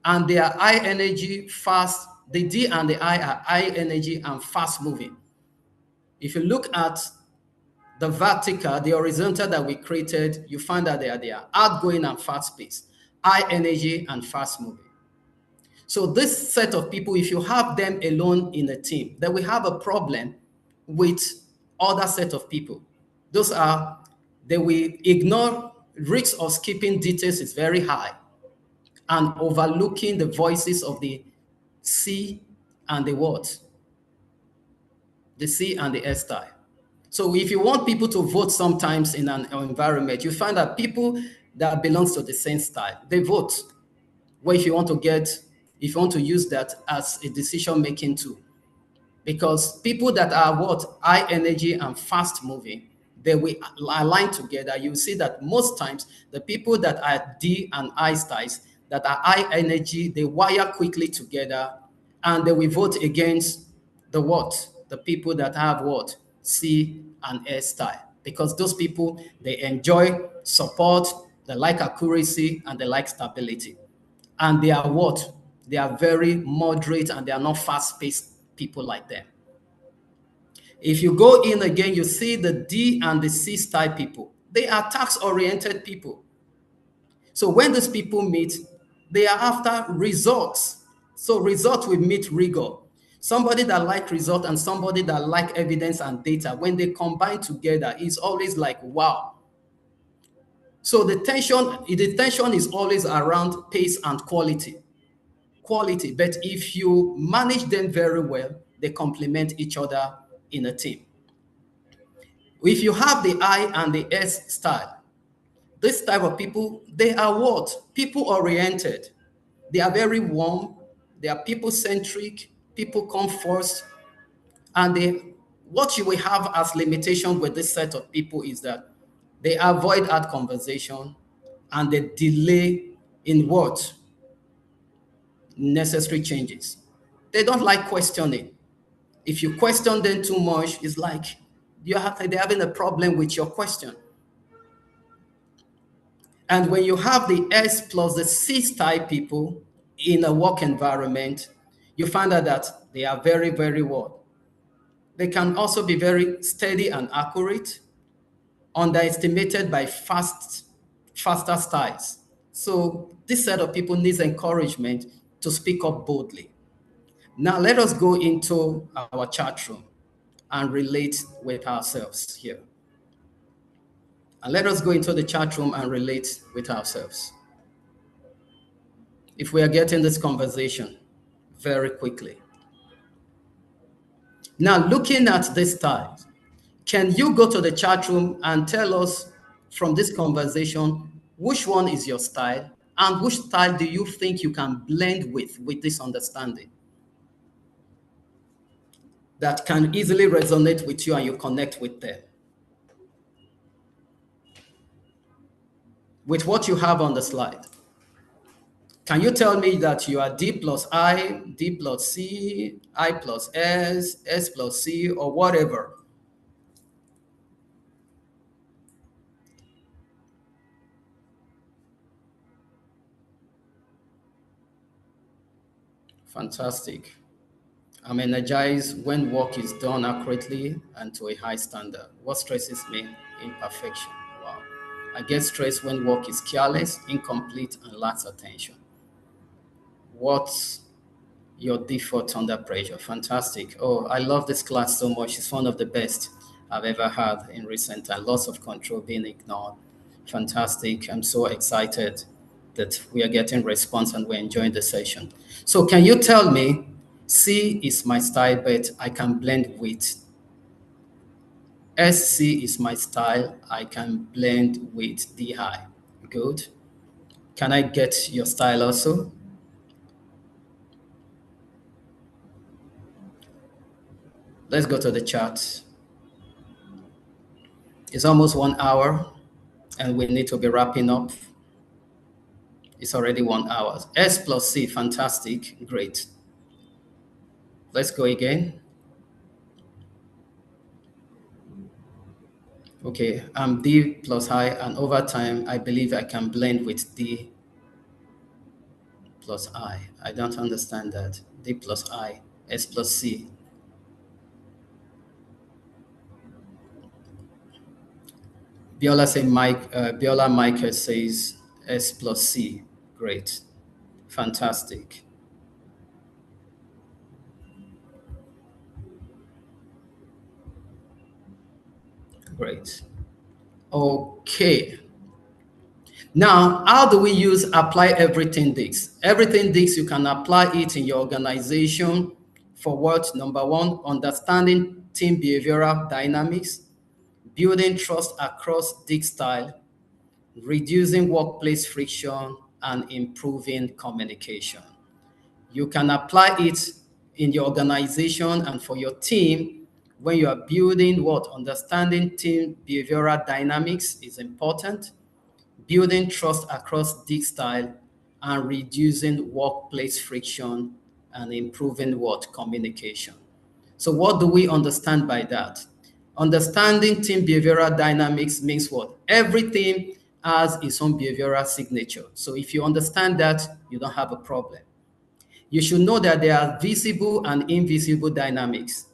S1: and they are high energy, fast. The D and the I are high energy and fast moving. If you look at the vertical, the horizontal that we created, you find that they are outgoing and fast paced, high energy and fast moving. So this set of people, if you have them alone in a team, then we have a problem with other set of people. Those are, they will ignore, risk of skipping details is very high, and overlooking the voices of the C and the what? The C and the S style. So if you want people to vote sometimes in an environment, you find that people that belongs to the same style, they vote. Well, if you want to use that as a decision-making tool. Because people that are what? High energy and fast moving, they will align together. You see that most times the people that are D and I styles, that are high energy, they wire quickly together and they will vote against the what? The people that have what? C and S style. Because those people, they enjoy support, they like accuracy, and they like stability. And they are what? They are very moderate and they are not fast-paced people like them. If you go in again, you see the D and the C style people. They are task-oriented people. So when these people meet, they are after results. So results will meet rigor. Somebody that like result and somebody that like evidence and data, when they combine together, it's always like, wow. So the tension is always around pace and quality. But if you manage them very well, they complement each other in a team. If you have the I and the S style, this type of people, they are what? People oriented. They are very warm. They are people centric. People come first. And what you will have as limitation with this set of people is that they avoid hard conversation and they delay in what? Necessary changes. They don't like questioning. If you question them too much, it's like they're having a problem with your question. And when you have the S plus the C style people in a work environment, you find out that they are very, very well. They can also be very steady and accurate, underestimated by faster styles. So this set of people needs encouragement to speak up boldly. Now let us go into our chat room and relate with ourselves here. And let us go into the chat room and relate with ourselves. If we are getting this conversation very quickly. Now, looking at this style, Can you go to the chat room and tell us from this conversation which one is your style and which style do you think you can blend with this understanding that can easily resonate with you and you connect with them? With what you have on the slide, can you tell me that you are D plus I, D plus C, I plus S, S plus C, or whatever? Fantastic. I'm energized when work is done accurately and to a high standard. What stresses me? Imperfection. Wow. I get stressed when work is careless, incomplete, and lacks attention. What's your default under pressure? Fantastic. Oh, I love this class so much. It's one of the best I've ever had in recent time. Lots of control being ignored. Fantastic. I'm so excited that we are getting response and we're enjoying the session. So can you tell me, C is my style, but I can blend with. SC is my style. I can blend with DI. Good. Can I get your style also? Let's go to the chat. It's almost 1 hour and we need to be wrapping up. It's already 1 hour. S plus C, fantastic, great. Let's go again. Okay, I'm D plus I, and over time, I believe I can blend with D plus I. I don't understand that. D plus I, S plus C. Biola Michael says S plus C. Great, fantastic. Great. Okay. Now, how do we use apply everything DiSC? Everything DiSC, you can apply it in your organization for what? Number one, understanding team behavioral dynamics, building trust across DiSC style, reducing workplace friction, and improving communication. You can apply it in your organization and for your team when you are building what? Understanding team behavioral dynamics is important, building trust across DiSC style, and reducing workplace friction and improving what? Communication. So what do we understand by that? Understanding team behavioral dynamics means what? Everything has its own behavioral signature. So if you understand that, you don't have a problem. You should know that there are visible and invisible dynamics.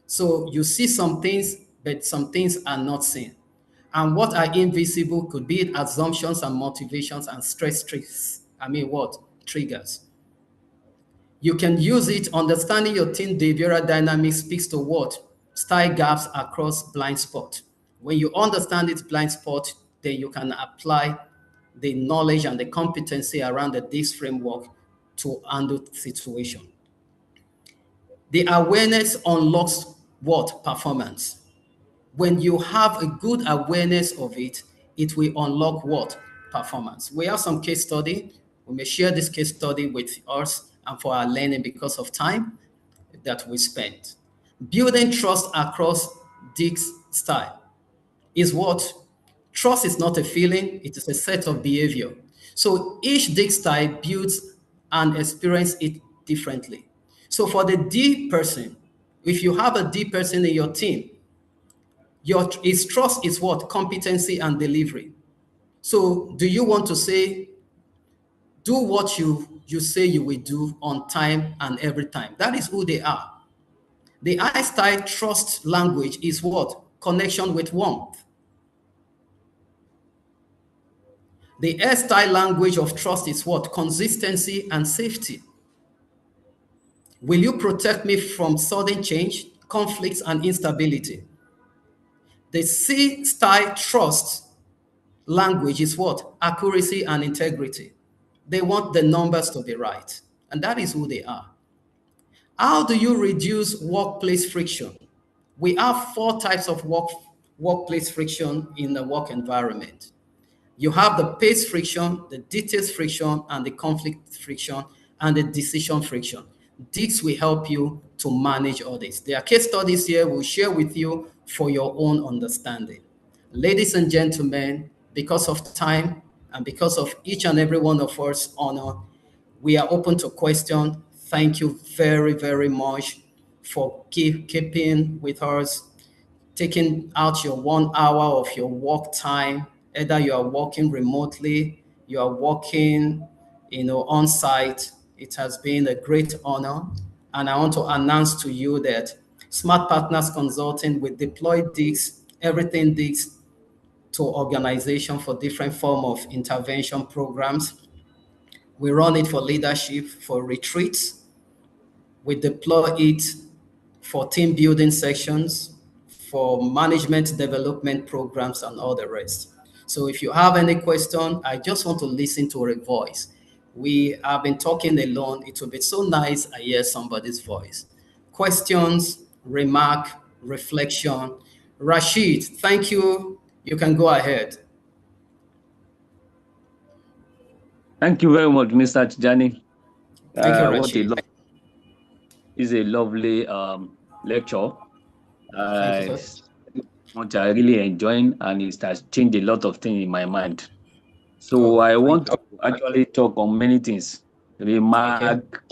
S1: So you see some things, but some things are not seen. And what are invisible could be assumptions and motivations and stress triggers. I mean, what? Triggers. You can use it. Understanding your team behavioral dynamics speaks to what? Style gaps across blind spot. When you understand its blind spot, then you can apply the knowledge and the competency around the DISC framework to handle the situation. The awareness unlocks what? Performance. When you have a good awareness of it, it will unlock what? Performance. We have some case study. We may share this case study with us and for our learning because of time that we spent. Building trust across DiSC style is what? Trust is not a feeling, it is a set of behavior. So each DiSC style builds and experience it differently. So for the D person, if you have a D person in your team, its trust is what? Competency and delivery. So do you want to say, do what you say you will do on time and every time? That is who they are. The I style trust language is what? Connection with warmth. The S style language of trust is what? Consistency and safety. Will you protect me from sudden change, conflicts, and instability? The C style trust language is what? Accuracy and integrity. They want the numbers to be right. And that is who they are. How do you reduce workplace friction? We have four types of workplace friction in the work environment. You have the pace friction, the details friction, and the conflict friction, and the decision friction. This will help you to manage all this. There are case studies here we'll share with you for your own understanding. Ladies and gentlemen, because of time and because of each and every one of us honor, we are open to question. Thank you very, very much for keeping with us, taking out your 1 hour of your work time. Either you are working remotely, you are working, on site. It has been a great honor. And I want to announce to you that Smart Partners Consulting will deploy DiSC, everything DiSC, to organization for different form of intervention programs. We run it for leadership, for retreats. We deploy it for team building sections, for management development programs, and all the rest. So if you have any question, I just want to listen to a voice. We have been talking alone. It will be so nice I hear somebody's voice. Questions, remark, reflection. Rashid, thank you. You can go ahead.
S2: Thank you very much, Mr. Tijani.
S1: Thank you,
S2: What
S1: Rashid.
S2: is a lovely lecture.
S1: Thank you, sir.
S2: What I really enjoying, and it has changed a lot of things in my mind. So
S1: Oh,
S2: I
S1: thank
S2: want
S1: you.
S2: to actually talk on many things,
S1: Okay.
S2: remark,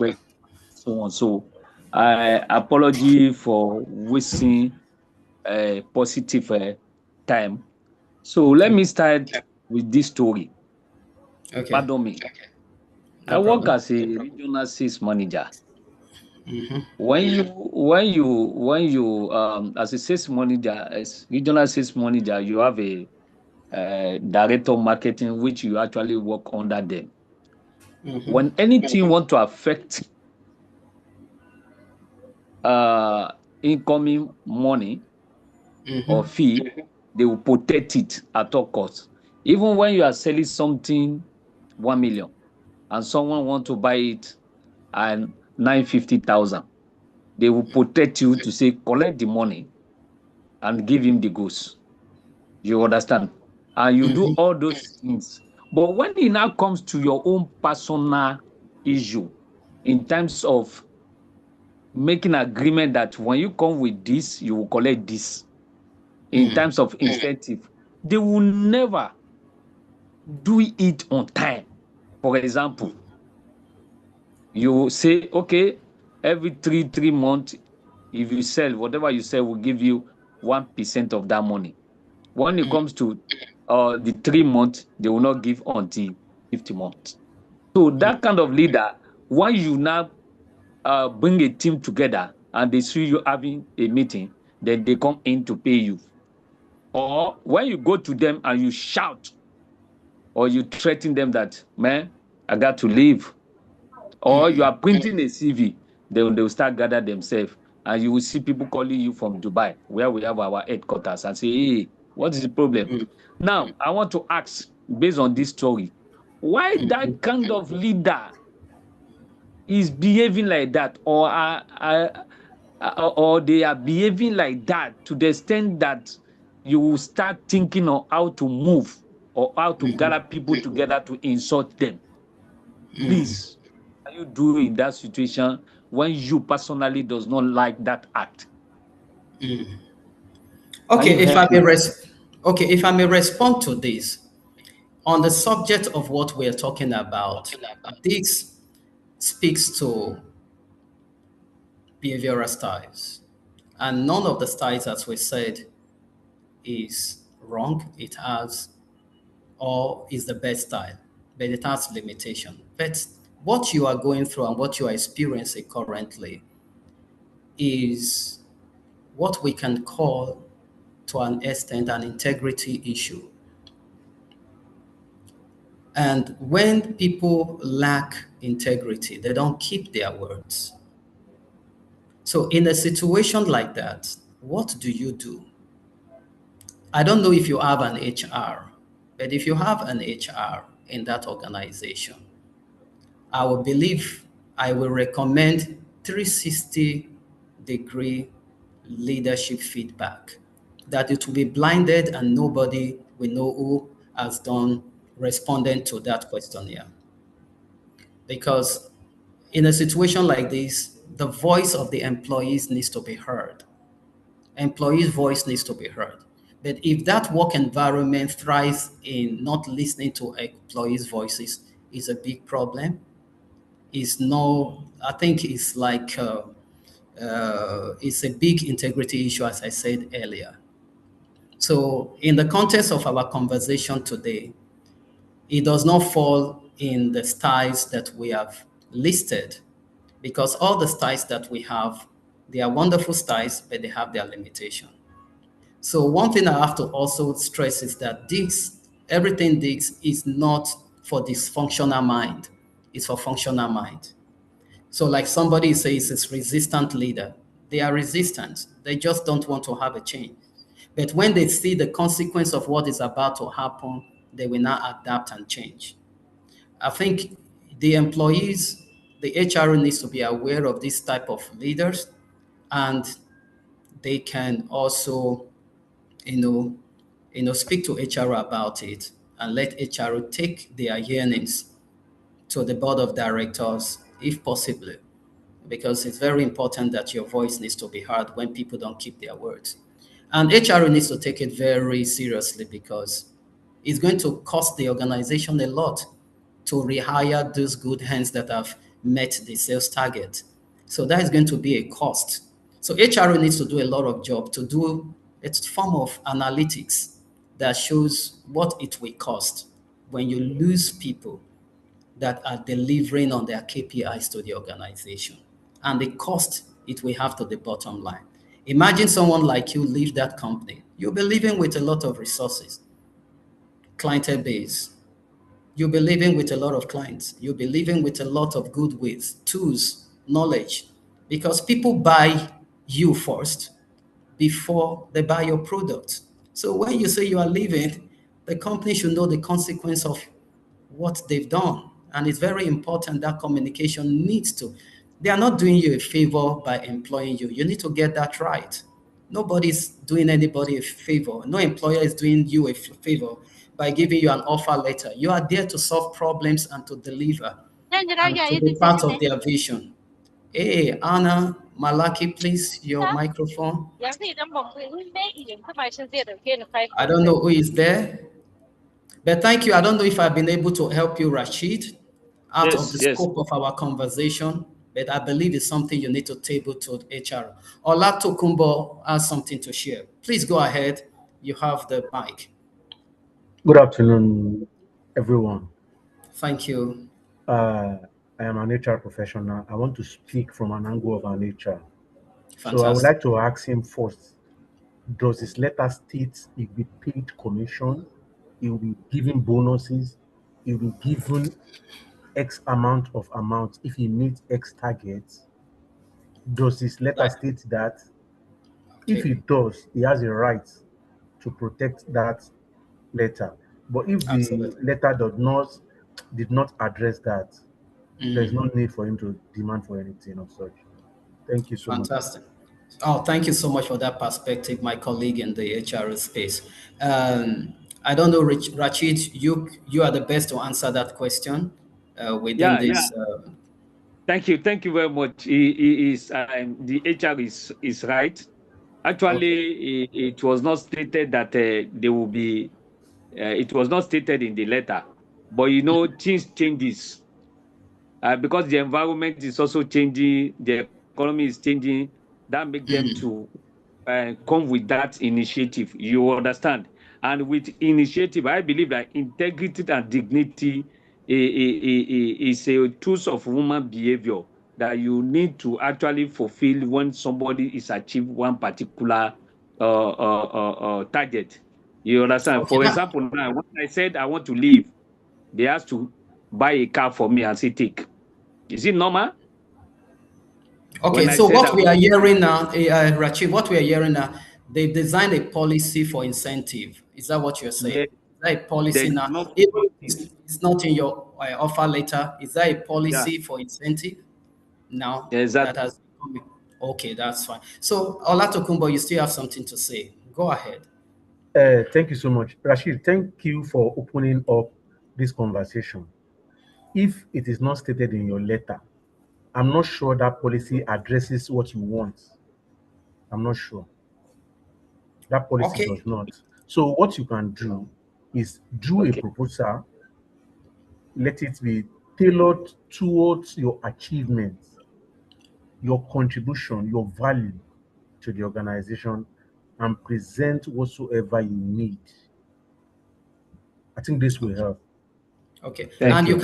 S2: so on. So I apology for wasting positive time. So let me start with this story.
S1: Okay.
S2: Pardon me. I
S1: No
S2: work
S1: problem.
S2: as a regional sales manager.
S1: Mm-hmm.
S2: When you as a sales manager, as regional sales manager, you have a director of marketing which you actually work under them.
S1: Mm-hmm.
S2: When anything want to affect incoming money or
S1: Mm-hmm.
S2: fee, they will protect it at all costs. Even when you are selling something 1 million and someone want to buy it at 950,000, they will protect you to say collect the money and give him the goods. You understand? And you do
S1: Mm-hmm.
S2: all those things. But when it now comes to your own personal issue, in terms of making agreement that when you come with this, you will collect this, in terms of incentive, they will never do it on time. For example, you say, okay, every three months, if you sell whatever you sell, we'll give you 1% of that money. When it comes to the 3 months, they will not give until 50 months. So that kind of leader, when you now bring a team together and they see you having a meeting, then they come in to pay you. Or when you go to them and you shout or you threaten them that, man, I got to leave. Or you are printing a CV, then they will start gather themselves. And you will see people calling you from Dubai, where we have our headquarters, and say, hey, what is the problem? Now, I want to ask, based on this story, why that kind of leader is behaving like that, or they are behaving like that to the extent that you will start thinking on how to move or how to gather people together to insult them. Please, what can you do in that situation when you personally does not like that act? Can
S1: Okay,
S2: you help me?
S1: if I may respond to this on the subject of what we're talking about, this speaks to behavioral styles, and none of the styles, as we said, is wrong. It has or is the best style, but it has limitation. But what you are going through and what you are experiencing currently is what we can call, to an extent, an integrity issue. And when people lack integrity, they don't keep their words. So, in a situation like that, what do you do? I don't know if you have an HR, but if you have an HR in that organization, I will believe I will recommend 360-degree leadership feedback, that it will be blinded and nobody will know who has done responding to that questionnaire. Because in a situation like this, the voice of the employees needs to be heard. Employees' voice needs to be heard. But if that work environment thrives in not listening to employees' voices, is a big problem. Is no, I think it's like it's a big integrity issue, as I said earlier. So, in the context of our conversation today, it does not fall in the styles that we have listed, because all the styles that we have, they are wonderful styles, but they have their limitation. So one thing I have to also stress is that everything DiSC is not for dysfunctional mind, it's for functional mind. So like somebody says it's resistant leader, they are resistant. They just don't want to have a change. But when they see the consequence of what is about to happen, they will now adapt and change. I think the employees, the HR needs to be aware of this type of leaders, and they can also, you know, speak to HR about it and let HR take their yearnings to the board of directors, if possible, because it's very important that your voice needs to be heard when people don't keep their words. And HR needs to take it very seriously, because it's going to cost the organization a lot to rehire those good hands that have met the sales target. So that is going to be a cost. So HR needs to do a lot of job to do a form of analytics that shows what it will cost when you lose people that are delivering on their KPIs to the organization, and the cost it will have to the bottom line. Imagine someone like you leave that company. You'll be living with a lot of resources, clientele base. You'll be living with a lot of clients. You'll be living with a lot of goodwill, tools, knowledge, because people buy you first before they buy your product. So when you say you are leaving, the company should know the consequence of what they've done. And it's very important that communication needs to. They are not doing you a favor by employing you. You need to get that right. Nobody's doing anybody a favor. No employer is doing you a favor by giving you an offer letter. You are there to solve problems and to deliver and to be part of their vision. Hey, Anna Malaki, please, your microphone. I don't know who is there, but thank you. I don't know if I've been able to help you, Rashid, out of the
S2: Yes.
S1: scope of our conversation, but I believe it's something you need to table to HR. Olato Kumbo has something to share. Please go ahead. You have the mic.
S3: Good afternoon, everyone.
S1: Thank you.
S3: Uh, I am an HR professional. I want to speak from an angle of an HR. So I would
S1: Fantastic.
S3: like to ask him first, does his letter state he will be paid commission, he will be given bonuses, he will be given X amount if he meets X targets? Does his letter
S1: Right.
S3: state that? If he
S1: Okay.
S3: does, he has a right to protect that letter. But if the
S1: Absolutely.
S3: letter did not address that, there's no
S1: Mm.
S3: need for him to demand for anything of such. Thank you so much.
S1: Fantastic. Oh, thank you so much for that perspective, my colleague in the HR space. I don't know, Rachid, you are the best to answer that question within
S2: Yeah.
S1: this.
S2: Thank you very much. He is the HR is right.
S1: Okay.
S2: Actually, it was not stated that they will be. It was not stated in the letter, but things changes because the environment is also changing. The economy is changing. That make them to come with that initiative. You understand? And with initiative, I believe that integrity and dignity is a tools of human behavior that you need to actually fulfill when somebody is achieve one particular target. You understand? For
S1: Okay.
S2: example, now when I said I want to leave, they asked to buy a car for me and say take. Is it normal?
S1: Okay.
S2: When I
S1: So
S2: said
S1: what
S2: I
S1: we
S2: want
S1: are
S2: to
S1: hearing now, Rachid, what we are hearing now, they've designed a policy for incentive. Is that what you're saying?
S2: there,
S1: Is that a policy
S2: there is
S1: now?
S2: no
S1: Even
S2: such
S1: if
S2: thing.
S1: it's not in your offer letter, is that a
S2: Yeah,
S1: policy for incentive now that
S2: exactly.
S1: has come in? Okay, that's fine. So, Olatokunbo, you still have something to say. Go ahead.
S3: Thank you so much. Rashid, thank you for opening up this conversation. If it is not stated in your letter, I'm not sure that policy addresses what you want. I'm not sure. That policy
S1: Okay.
S3: does not. So what you can do is do a
S2: Okay.
S3: proposal, let it be tailored towards your achievements, your contribution, your value to the organization, and present whatsoever you need. I think this will help.
S1: Okay,
S2: Thank you.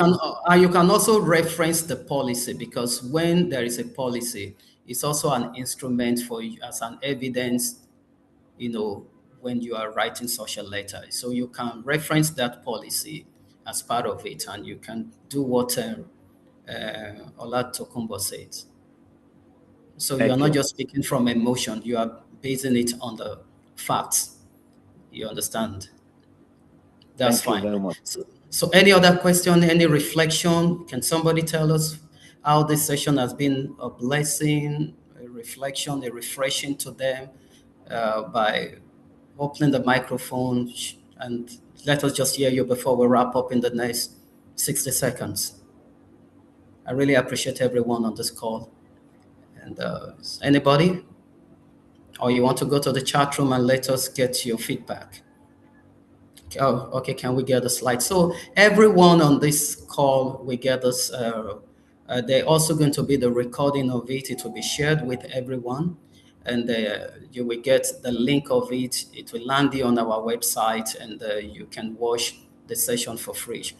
S1: and you can also reference the policy, because when there is a policy, it's also an instrument for you as an evidence. You know, when you are writing such a letter, so you can reference that policy as part of it, and you can do what Ola Tokumbo said. So you are
S2: Thank
S1: not
S2: you.
S1: just speaking from emotion; you are basing it on the facts. You understand? That's
S2: Thank you
S1: fine.
S2: very much.
S1: So any other question, any reflection? Can somebody tell us how this session has been a blessing, a reflection, a refreshing to them by opening the microphone and let us just hear you before we wrap up in the next 60 seconds. I really appreciate everyone on this call. And anybody? Or you want to go to the chat room and let us get your feedback? Oh, okay. Can we get the slide? So everyone on this call, we get this. They're also going to be the recording of it. It will be shared with everyone, and you will get the link of it. It will land you on our website, and you can watch the session for free.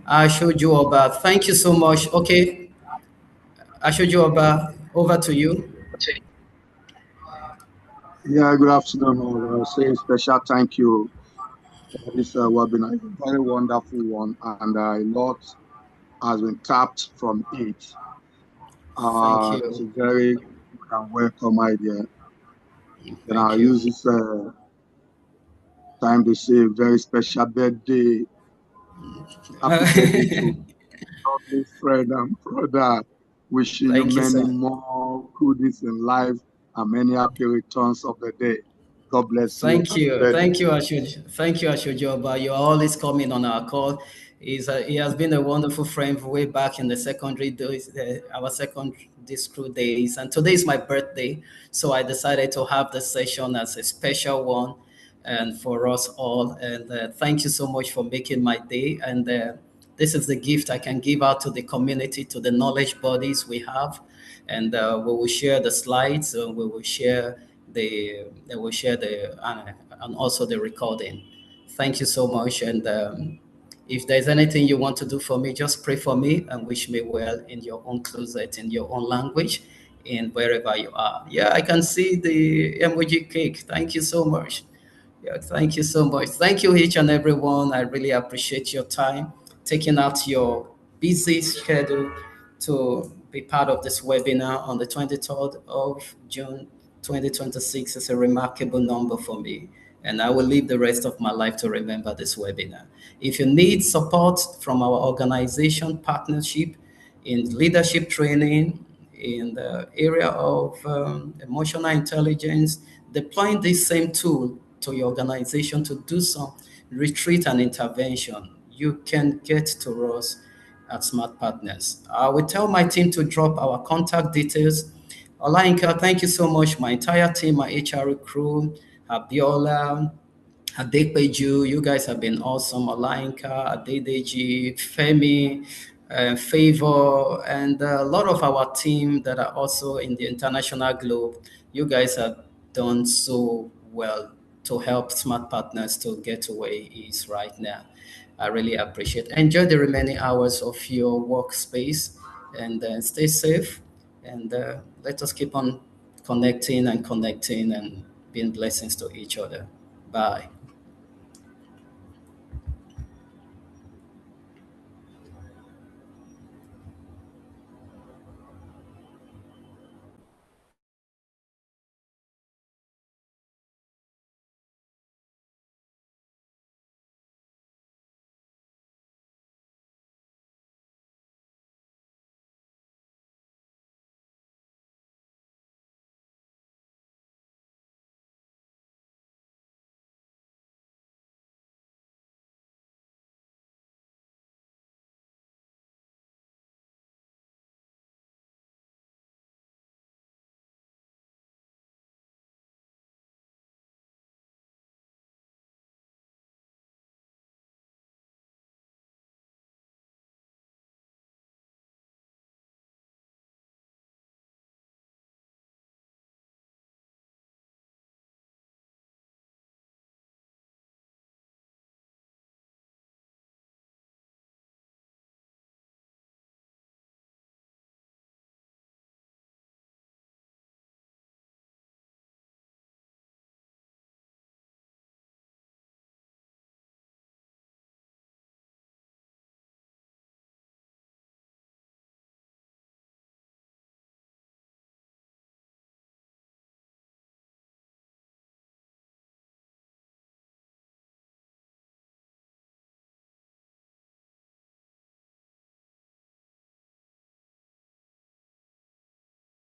S1: I showed you about. Thank you so much. Okay, I showed you about. Over to you.
S4: Yeah, good afternoon. I'll say a special thank you for this webinar. It's a very wonderful one, and a lot has been tapped from it.
S1: Thank
S4: It's a
S1: you.
S4: very good and welcome idea. And I'll
S1: Thank
S4: use
S1: you.
S4: this time to say a very special birthday, happy birthday to lovely friend and brother. Wishing you
S1: Thank you,
S4: many
S1: sir.
S4: more goodies in life and many happy returns of the day. God bless you.
S1: Thank
S4: Happy
S1: you.
S4: birthday.
S1: Thank you, Ashuj. Thank you, Ashujoba. You're always coming on our call. He has been a wonderful friend way back in the secondary days, our secondary school days. And today is my birthday. So I decided to have this session as a special one and for us all. And thank you so much for making my day. And this is the gift I can give out to the community, to the knowledge bodies we have. And we will share the slides, we will share they will share the and also the recording. Thank you so much. And if there's anything you want to do for me, just pray for me and wish me well in your own closet, in your own language, in wherever you are. Yeah, I can see the emoji cake. Thank you so much. Yeah, thank you so much. Thank you, each and everyone. I really appreciate your time, taking out your busy schedule to be part of this webinar on the 23rd of June 2026. Is a remarkable number for me, and I will live the rest of my life to remember this webinar. If you need support from our organization partnership in leadership training, in the area of emotional intelligence, deploying this same tool to your organization to do some retreat and intervention, you can get to us at Smart Partners. I will tell my team to drop our contact details. Olainka, thank you so much. My entire team, my HR crew, Abiola, Adepeju, you guys have been awesome. Olainka, Adedeji, Femi, Favor, and a lot of our team that are also in the international globe. You guys have done so well to help Smart Partners to get to where it is right now. I really appreciate it. Enjoy the remaining hours of your workspace and stay safe. And let us keep on connecting and being blessings to each other. Bye.